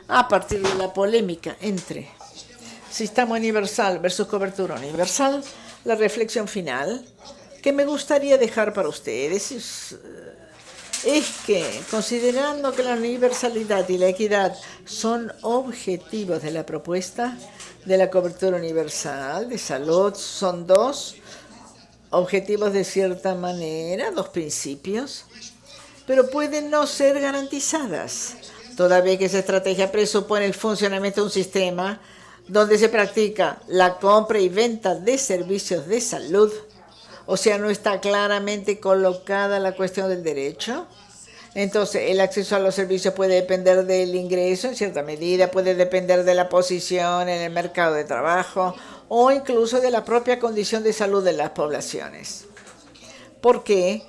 Speaker 1: a partir de la polémica entre sistema universal versus cobertura universal, la reflexión final que me gustaría dejar para ustedes es que, considerando que la universalidad y la equidad son objetivos de la propuesta de la cobertura universal de salud, son dos objetivos de cierta manera, dos principios, pero pueden no ser garantizadas, toda vez que esa estrategia presupone el funcionamiento de un sistema donde se practica la compra y venta de servicios de salud. O sea, no está claramente colocada la cuestión del derecho. Entonces, el acceso a los servicios puede depender del ingreso, en cierta medida, puede depender de la posición en el mercado de trabajo o incluso de la propia condición de salud de las poblaciones. Porque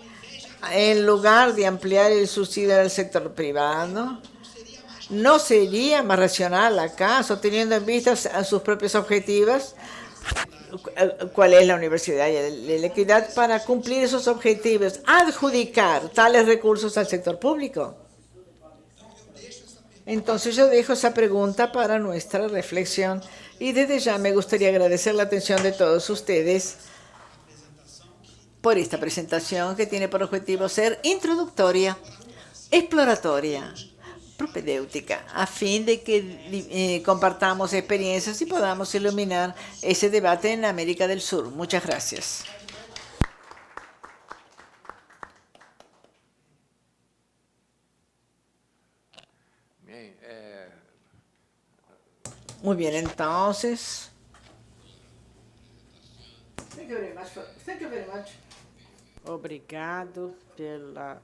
Speaker 1: en lugar de ampliar el subsidio al sector privado, ¿no sería más racional acaso, teniendo en vista a sus propios objetivos, cuál es la universidad y la equidad, para cumplir esos objetivos, adjudicar tales recursos al sector público? Entonces yo dejo esa pregunta para nuestra reflexión y desde ya me gustaría agradecer la atención de todos ustedes por esta presentación que tiene por objetivo ser introductoria, exploratoria, propedéutica, a fin de que compartamos experiencias y podamos iluminar ese debate en América del Sur. Muchas gracias. Muy bien, entonces. Thank you very much. Thank you very much. Obrigado pela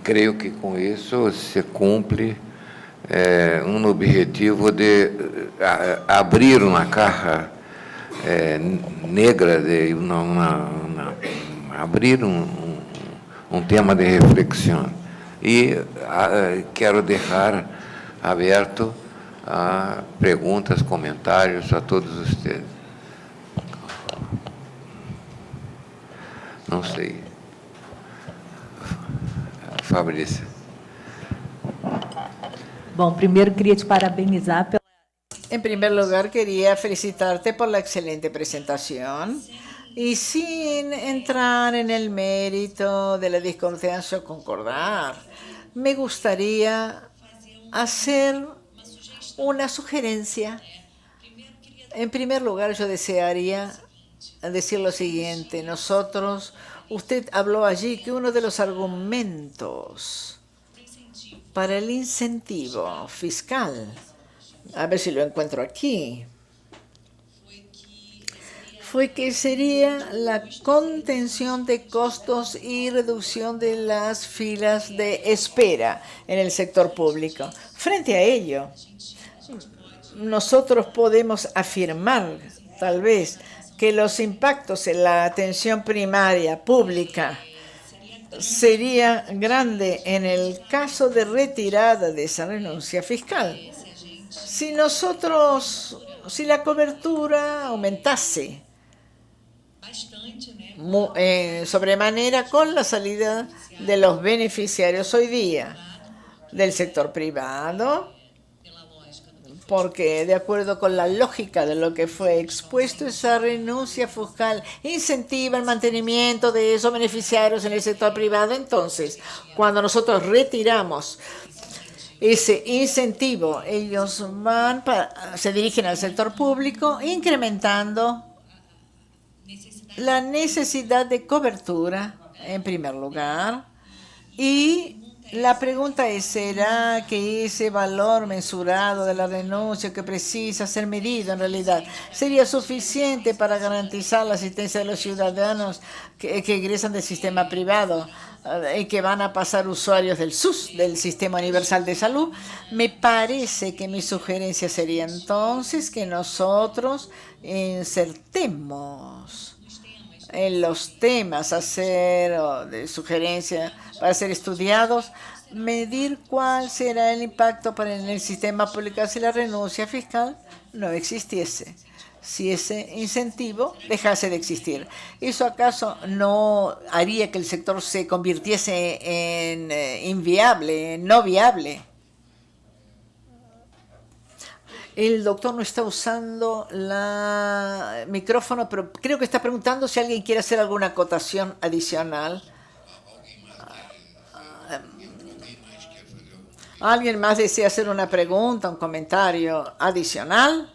Speaker 3: creio que com isso se cumpre objetivo de abrir uma caja negra, abrir tema de reflexão. E quero deixar aberto a perguntas, comentários a todos vocês. Não sei. Fabrícia.
Speaker 4: Bom, primeiro queria te parabenizar pela...
Speaker 1: En primer lugar, quería felicitarte por la excelente presentación y sin entrar en el mérito de la disconfortancia o concordar, me gustaría hacer una sugerencia. En primer lugar, yo desearía decir lo siguiente. Usted habló allí que uno de los argumentos para el incentivo fiscal, a ver si lo encuentro aquí, fue que sería la contención de costos y reducción de las filas de espera en el sector público. Frente a ello, nosotros podemos afirmar, tal vez, que los impactos en la atención primaria pública sería grande en el caso de retirada de esa renuncia fiscal. Si la cobertura aumentase sobremanera con la salida de los beneficiarios hoy día del sector privado, porque de acuerdo con la lógica de lo que fue expuesto, esa renuncia fiscal incentiva el mantenimiento de esos beneficiarios en el sector privado. Entonces, cuando nosotros retiramos ese incentivo, ellos se dirigen al sector público, incrementando la necesidad de cobertura, en primer lugar, y la pregunta es, ¿será que ese valor mensurado de la renuncia que precisa ser medido en realidad sería suficiente para garantizar la asistencia de los ciudadanos que egresan del sistema privado y que van a pasar usuarios del SUS, del Sistema Universal de Salud? Me parece que mi sugerencia sería entonces que nosotros insertemos en los temas de sugerencia para ser estudiados, medir cuál será el impacto en el sistema público si la renuncia fiscal no existiese, si ese incentivo dejase de existir. ¿Eso acaso no haría que el sector se convirtiese en inviable, en no viable? El doctor no está usando el micrófono, pero creo que está preguntando si alguien quiere hacer alguna acotación adicional. ¿Alguien más desea hacer una pregunta, un comentario adicional?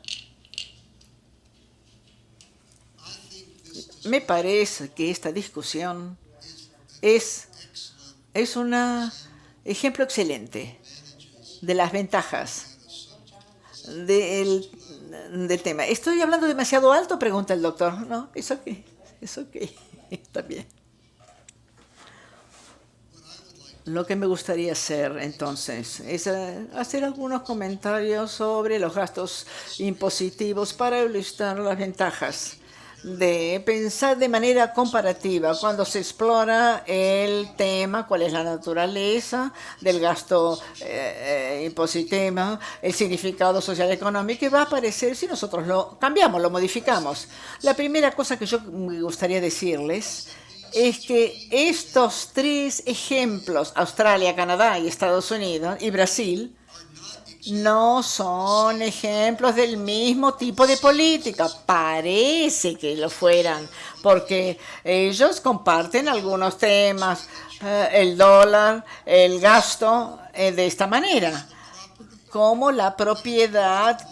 Speaker 1: Me parece que esta discusión es un ejemplo excelente de las ventajas del tema. ¿Estoy hablando demasiado alto?, pregunta el doctor. No, es ok, está bien. Lo que me gustaría hacer entonces es hacer algunos comentarios sobre los gastos impositivos para ilustrar las ventajas de pensar de manera comparativa cuando se explora el tema, cuál es la naturaleza del gasto impositivo, el significado social y económico que va a aparecer si nosotros lo cambiamos, lo modificamos. La primera cosa que yo me gustaría decirles es que estos tres ejemplos, Australia, Canadá y Estados Unidos y Brasil, no son ejemplos del mismo tipo de política. Parece que lo fueran, porque ellos comparten algunos temas, el dólar, el gasto, de esta manera, como la propiedad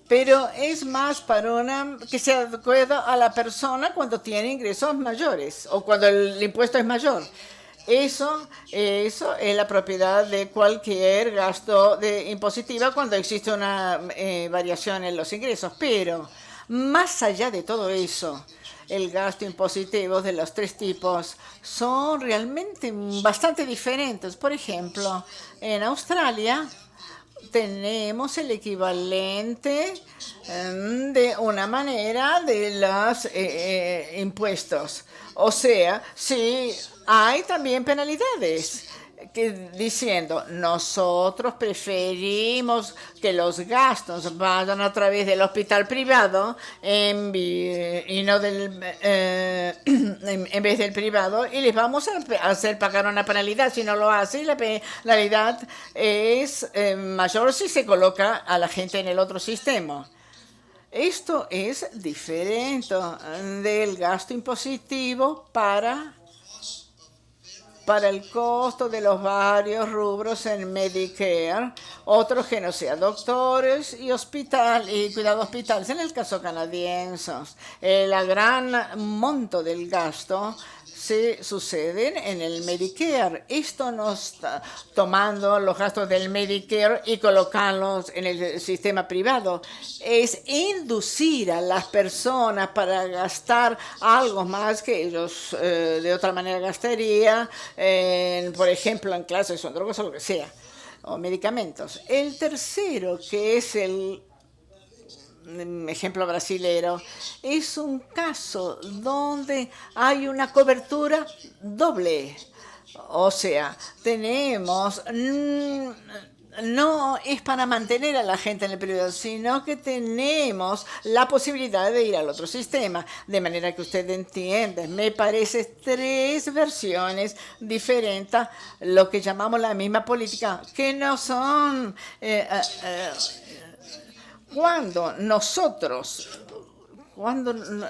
Speaker 1: pero es más para que se acuerda a la persona cuando tiene ingresos mayores o cuando el impuesto es mayor. Eso es la propiedad de cualquier gasto impositiva cuando existe una variación en los ingresos. Pero más allá de todo eso, el gasto impositivo de los tres tipos son realmente bastante diferentes. Por ejemplo, en Australia tenemos el equivalente de una manera de los impuestos. O sea, sí hay también penalidades diciendo, nosotros preferimos que los gastos vayan a través del hospital privado y no en vez del privado, y les vamos a hacer pagar una penalidad. Si no lo hace, la penalidad es mayor si se coloca a la gente en el otro sistema. Esto es diferente del gasto impositivo para el costo de los varios rubros en Medicare, otros que no sean doctores y cuidado hospitales. En el caso canadiense, el gran monto del gasto se suceden en el Medicare. Esto no está tomando los gastos del Medicare y colocarlos en el sistema privado. Es inducir a las personas para gastar algo más que ellos de otra manera gastarían, por ejemplo, en clases o en drogas o lo que sea, o medicamentos. El tercero, que es el ejemplo brasilero, es un caso donde hay una cobertura doble. O sea, tenemos, no es para mantener a la gente en el privado, sino que tenemos la posibilidad de ir al otro sistema. De manera que usted entiende, me parece tres versiones diferentes, lo que llamamos la misma política, que no son... Cuando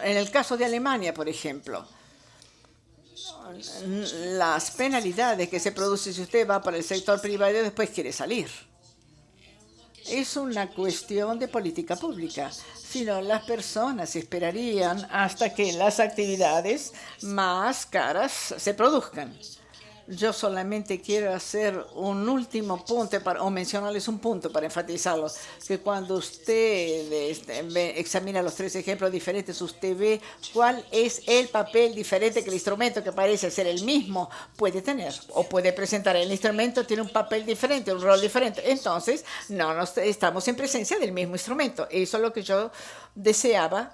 Speaker 1: en el caso de Alemania, por ejemplo, las penalidades que se producen si usted va para el sector privado y después quiere salir, es una cuestión de política pública. Si no, las personas esperarían hasta que las actividades más caras se produzcan. Yo solamente quiero hacer un último punto o mencionarles un punto para enfatizarlo, que cuando usted examina los tres ejemplos diferentes, usted ve cuál es el papel diferente que el instrumento, que parece ser el mismo, puede tener o puede presentar. El instrumento tiene un papel diferente, un rol diferente. Entonces, no estamos en presencia del mismo instrumento. Eso es lo que yo deseaba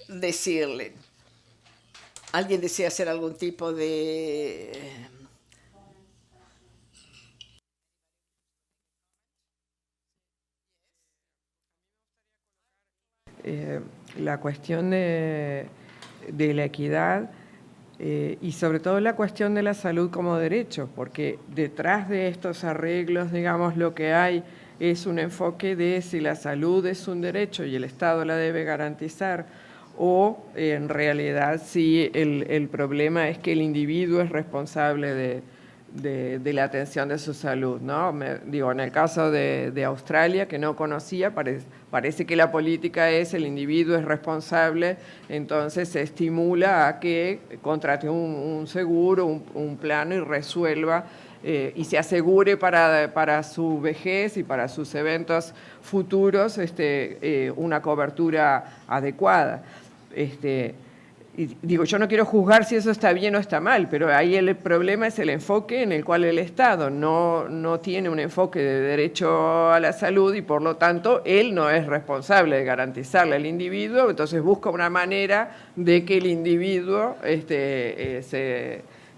Speaker 1: decirle. ¿Alguien desea hacer algún tipo de...?
Speaker 5: La cuestión de la equidad y sobre todo la cuestión de la salud como derecho, porque detrás de estos arreglos, digamos, lo que hay es un enfoque de si la salud es un derecho y el Estado la debe garantizar, o en realidad si el problema es que el individuo es responsable de la atención de su salud, ¿no? En el caso de Australia, que no conocía, parece que la política es el individuo es responsable, entonces se estimula a que contrate un seguro, un plano y resuelva y se asegure para su vejez y para sus eventos futuros una cobertura adecuada. Yo no quiero juzgar si eso está bien o está mal, pero ahí el problema es el enfoque en el cual el Estado no tiene un enfoque de derecho a la salud y por lo tanto él no es responsable de garantizarle al individuo, entonces busca una manera de que el individuo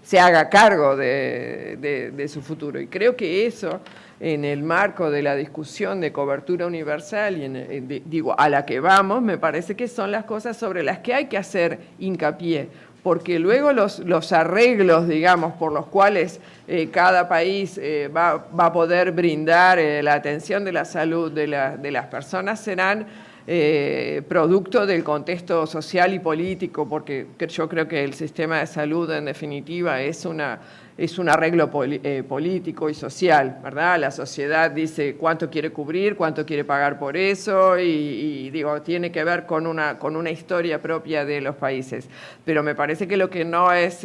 Speaker 5: se haga cargo de su futuro. Y creo que eso, en el marco de la discusión de cobertura universal y a la que vamos, me parece que son las cosas sobre las que hay que hacer hincapié, porque luego los arreglos, digamos, por los cuales cada país va a poder brindar la atención de la salud de las personas serán producto del contexto social y político, porque yo creo que el sistema de salud, en definitiva, es un arreglo político y social, ¿verdad? La sociedad dice cuánto quiere cubrir, cuánto quiere pagar por eso y tiene que ver con una historia propia de los países. Pero me parece que lo que no es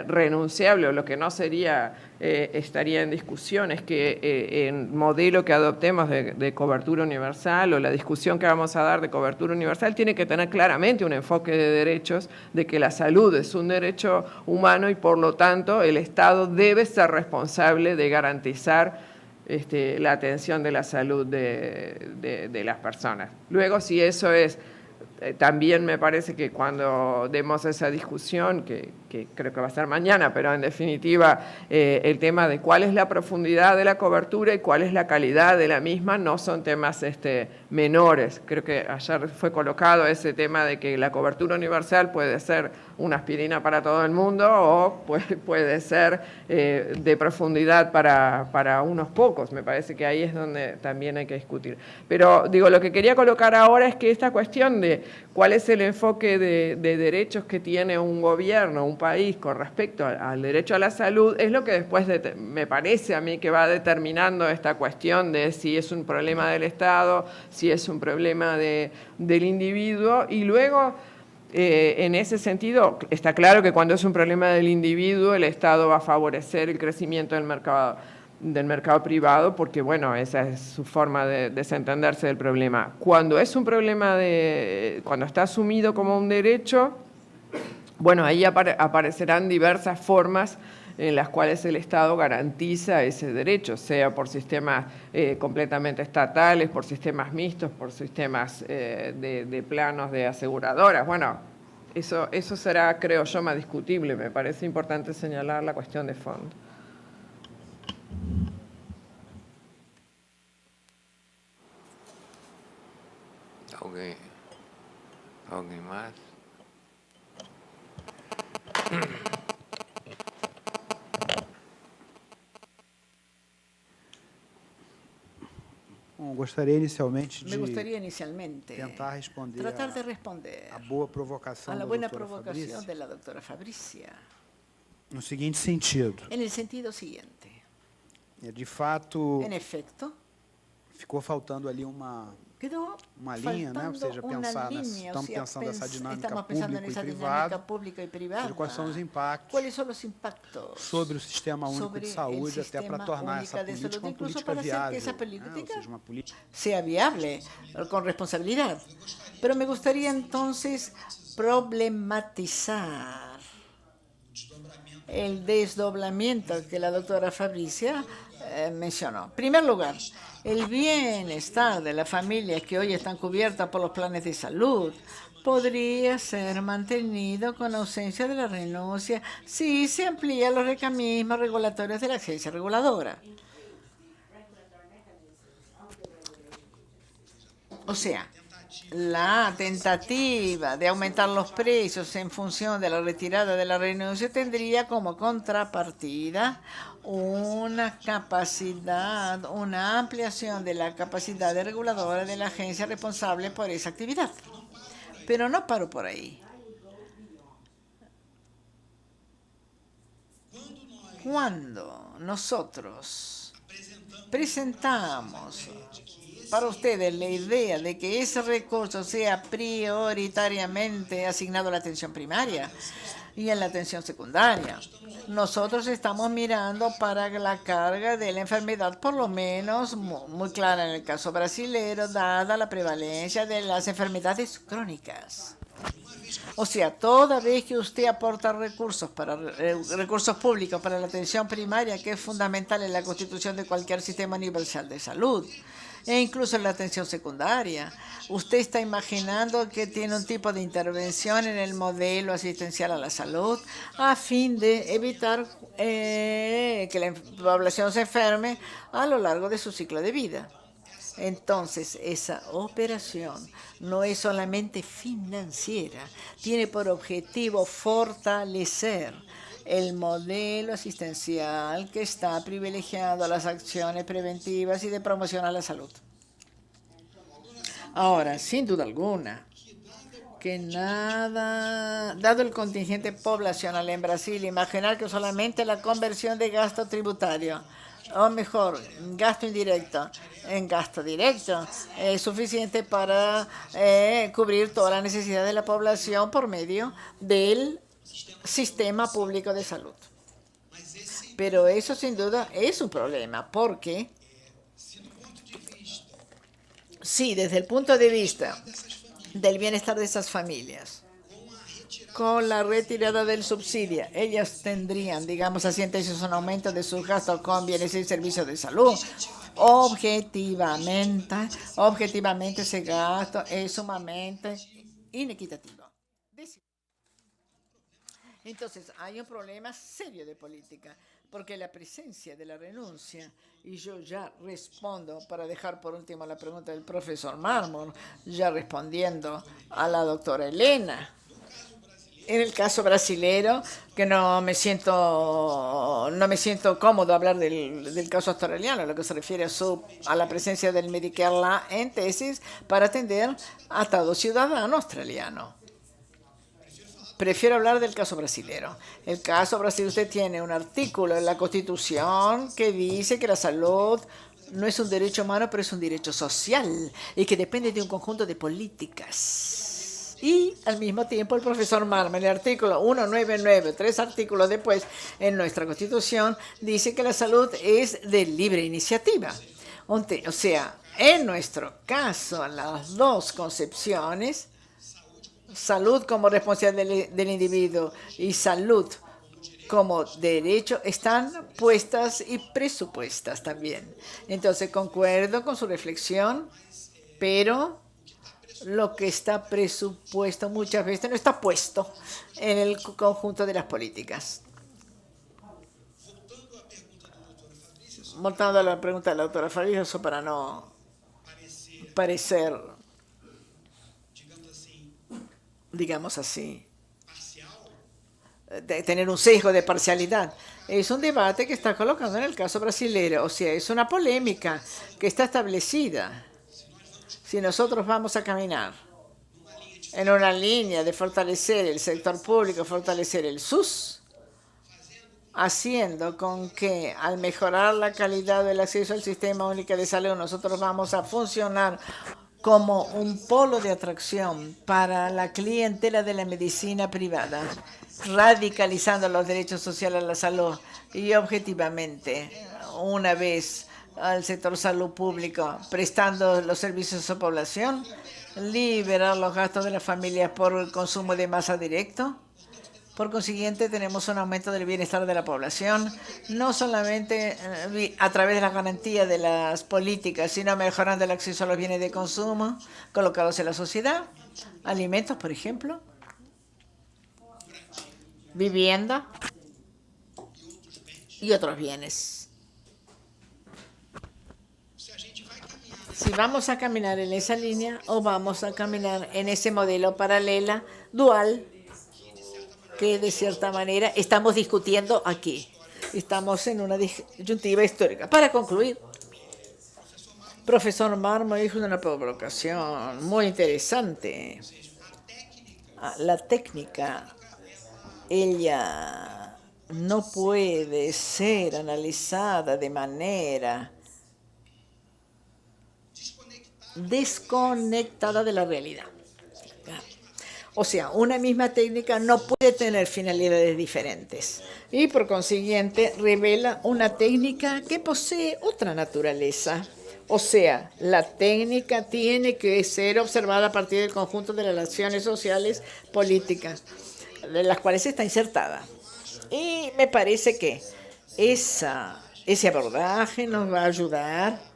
Speaker 5: renunciable o lo que no sería estaría en discusión es que el modelo que adoptemos de cobertura universal o la discusión que vamos a dar de cobertura universal tiene que tener claramente un enfoque de derechos, de que la salud es un derecho humano y por lo tanto el Estado debe ser responsable de garantizar la atención de la salud de las personas. Luego, si eso es, también me parece que cuando demos esa discusión, que creo que va a ser mañana, pero en definitiva el tema de cuál es la profundidad de la cobertura y cuál es la calidad de la misma no son temas menores. Creo que ayer fue colocado ese tema de que la cobertura universal puede ser una aspirina para todo el mundo o puede ser de profundidad para unos pocos. Me parece que ahí es donde también hay que discutir. Pero digo, lo que quería colocar ahora es que esta cuestión de cuál es el enfoque de derechos que tiene un gobierno, un país con respecto al derecho a la salud, es lo que después me parece a mí que va determinando esta cuestión de si es un problema del Estado, si es un problema del individuo, y luego en ese sentido está claro que cuando es un problema del individuo el Estado va a favorecer el crecimiento del mercado privado, porque bueno, esa es su forma de desentenderse del problema. Cuando es un problema cuando está asumido como un derecho, bueno, ahí aparecerán diversas formas en las cuales el Estado garantiza ese derecho, sea por sistemas completamente estatales, por sistemas mixtos, por sistemas de planos de aseguradoras. Bueno, eso será, creo yo, más discutible. Me parece importante señalar la cuestión de fondo.
Speaker 3: ¿Alguien más?
Speaker 6: Bom, gostaria inicialmente
Speaker 1: Me gustaría inicialmente
Speaker 6: tentar responder
Speaker 1: tratar de responder
Speaker 6: a boa provocação
Speaker 1: a la
Speaker 6: da
Speaker 1: buena
Speaker 6: doutora
Speaker 1: provocación
Speaker 6: Fabrícia
Speaker 1: de la doctora Fabricia,
Speaker 6: no seguinte sentido.
Speaker 1: en el sentido siguiente.
Speaker 6: De fato,
Speaker 1: En efecto,
Speaker 6: ficou faltando ali uma
Speaker 1: quedó
Speaker 6: linha, né? Ou seja,
Speaker 1: faltando una
Speaker 6: pensar
Speaker 1: línea,
Speaker 6: estamos pensando essa dinâmica
Speaker 1: estamos pensando en
Speaker 6: público
Speaker 1: esa
Speaker 6: e
Speaker 1: dinámica
Speaker 6: privado,
Speaker 1: pública y
Speaker 6: ou
Speaker 1: privada.
Speaker 6: seja, quais são os impactos
Speaker 1: ¿Cuáles son los impactos
Speaker 6: sobre o Sistema Único
Speaker 1: sobre
Speaker 6: de
Speaker 1: el
Speaker 6: Saúde, até para
Speaker 1: Sistema
Speaker 6: tornar essa
Speaker 1: Única de
Speaker 6: política
Speaker 1: Salud,
Speaker 6: uma
Speaker 1: incluso
Speaker 6: política
Speaker 1: para hacer que
Speaker 6: viável,
Speaker 1: esa
Speaker 6: né? Ou
Speaker 1: política
Speaker 6: seja, uma política
Speaker 1: sea viable, con responsabilidad? Pero me gustaría entonces problematizar el desdoblamiento que la doctora Fabricia mencionó. En primer lugar, el bienestar de las familias que hoy están cubiertas por los planes de salud podría ser mantenido con ausencia de la renuncia si se amplían los mecanismos regulatorios de la agencia reguladora. O sea, la tentativa de aumentar los precios en función de la retirada de la renuncia tendría como contrapartida una ampliación de la capacidad reguladora de la agencia responsable por esa actividad. Pero no paro por ahí. Cuando nosotros presentamos para ustedes la idea de que ese recurso sea prioritariamente asignado a la atención primaria y en la atención secundaria, nosotros estamos mirando para la carga de la enfermedad, por lo menos muy clara en el caso brasilero, dada la prevalencia de las enfermedades crónicas. O sea, toda vez que usted aporta recursos públicos para la atención primaria, que es fundamental en la constitución de cualquier sistema universal de salud, e incluso en la atención secundaria, usted está imaginando que tiene un tipo de intervención en el modelo asistencial a la salud a fin de evitar que la población se enferme a lo largo de su ciclo de vida. Entonces, esa operación no es solamente financiera, tiene por objetivo fortalecer el modelo asistencial que está privilegiando las acciones preventivas y de promoción a la salud. Ahora, sin duda alguna, que nada, dado el contingente poblacional en Brasil, imaginar que solamente la conversión de gasto tributario, o mejor, gasto indirecto en gasto directo, es suficiente para cubrir toda la necesidad de la población por medio del sistema público de salud. Pero eso sin duda es un problema, porque sí, desde el punto de vista del bienestar de esas familias, con la retirada del subsidio, ellas tendrían, digamos así, entonces un aumento de sus gastos con bienes y servicios de salud. Objetivamente ese gasto es sumamente inequitativo. Entonces, hay un problema serio de política, porque la presencia de la renuncia, y yo ya respondo, para dejar por último la pregunta del profesor Mármol, ya respondiendo a la doctora Elena, en el caso brasilero, que no me siento cómodo hablar del caso australiano, lo que se refiere a la presencia del Medicare Law en tesis para atender a todo ciudadano australiano. Prefiero hablar del caso brasilero. El caso brasilero, usted tiene un artículo en la Constitución que dice que la salud no es un derecho humano, pero es un derecho social y que depende de un conjunto de políticas. Y al mismo tiempo el profesor Marma, en el artículo 199, 3 artículos después, en nuestra Constitución, dice que la salud es de libre iniciativa. O sea, en nuestro caso, las dos concepciones, salud como responsabilidad del individuo y salud como derecho, están puestas y presupuestas también. Entonces, concuerdo con su reflexión, pero lo que está presupuesto muchas veces no está puesto en el conjunto de las políticas. Voltando a la pregunta de la doctora Farías, eso para no parecer, digamos así, de tener un sesgo de parcialidad. Es un debate que está colocado en el caso brasileño, o sea, es una polémica que está establecida. Si nosotros vamos a caminar en una línea de fortalecer el sector público, fortalecer el SUS, haciendo con que al mejorar la calidad del acceso al sistema único de salud, nosotros vamos a funcionar como un polo de atracción para la clientela de la medicina privada, radicalizando los derechos sociales a la salud y objetivamente, una vez al sector salud público, prestando los servicios a su población, liberar los gastos de las familias por el consumo de masa directo. Por consiguiente, tenemos un aumento del bienestar de la población, no solamente a través de la garantía de las políticas, sino mejorando el acceso a los bienes de consumo colocados en la sociedad, alimentos, por ejemplo, vivienda y otros bienes. Si vamos a caminar en esa línea o vamos a caminar en ese modelo paralela, dual, que de cierta manera estamos discutiendo aquí. Estamos en una disyuntiva histórica. Para concluir, profesor Marmo dijo una provocación muy interesante. La técnica, ella no puede ser analizada de manera desconectada de la realidad. O sea, una misma técnica no puede tener finalidades diferentes y por consiguiente revela una técnica que posee otra naturaleza. O sea, la técnica tiene que ser observada a partir del conjunto de relaciones sociales políticas de las cuales está insertada. Y me parece que ese abordaje nos va a ayudar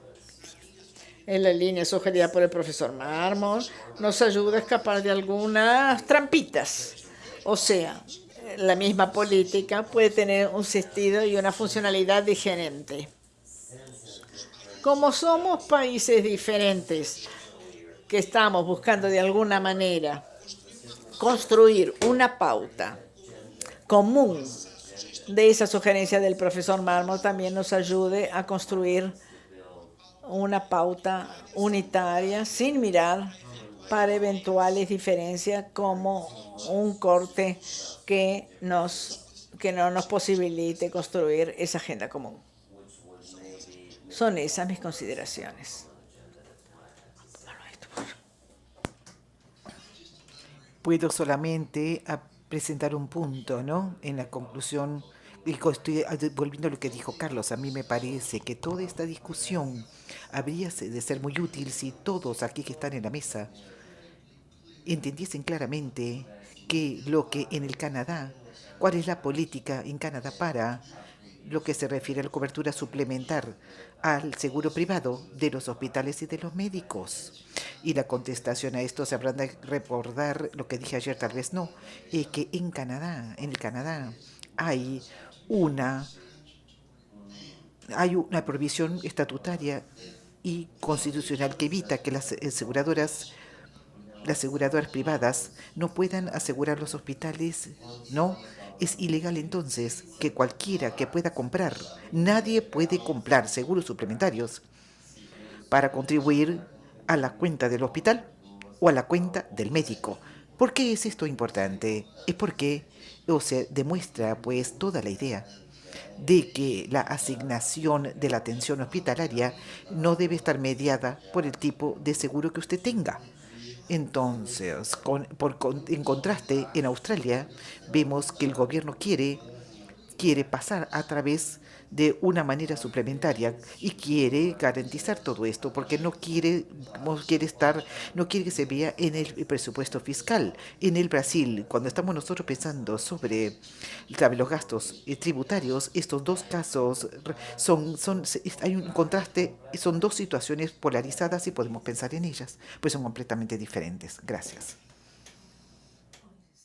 Speaker 1: en la línea sugerida por el profesor Mármol, nos ayuda a escapar de algunas trampitas. O sea, la misma política puede tener un sentido y una funcionalidad diferente. Como somos países diferentes, que estamos buscando de alguna manera construir una pauta común de esa sugerencia del profesor Mármol, también nos ayude a construir una pauta unitaria sin mirar para eventuales diferencias como un corte que no nos posibilite construir esa agenda común. Son esas mis consideraciones.
Speaker 2: Puedo solamente presentar un punto, ¿no?, en la conclusión estoy volviendo a lo que dijo Carlos, a mí me parece que toda esta discusión habría de ser muy útil si todos aquí que están en la mesa entendiesen claramente que lo que en el Canadá, cuál es la política en Canadá para lo que se refiere a la cobertura suplementar al seguro privado de los hospitales y de los médicos. Y la contestación a esto se habrá de recordar lo que dije ayer, tal vez no, que en el Canadá hay una provisión estatutaria y constitucional que evita que las aseguradoras privadas no puedan asegurar los hospitales, ¿no? Es ilegal entonces que cualquiera que pueda comprar, nadie puede comprar seguros suplementarios para contribuir a la cuenta del hospital o a la cuenta del médico. ¿Por qué es esto importante? Es porque se demuestra pues toda la idea de que la asignación de la atención hospitalaria no debe estar mediada por el tipo de seguro que usted tenga. Entonces, en contraste, en Australia vemos que el gobierno quiere pasar a través de una manera suplementaria y quiere garantizar todo esto porque no quiere que se vea en el presupuesto fiscal. En el Brasil, cuando estamos nosotros pensando sobre los gastos tributarios, estos dos casos hay un contraste, son dos situaciones polarizadas y podemos pensar en ellas, pues son completamente diferentes. Gracias.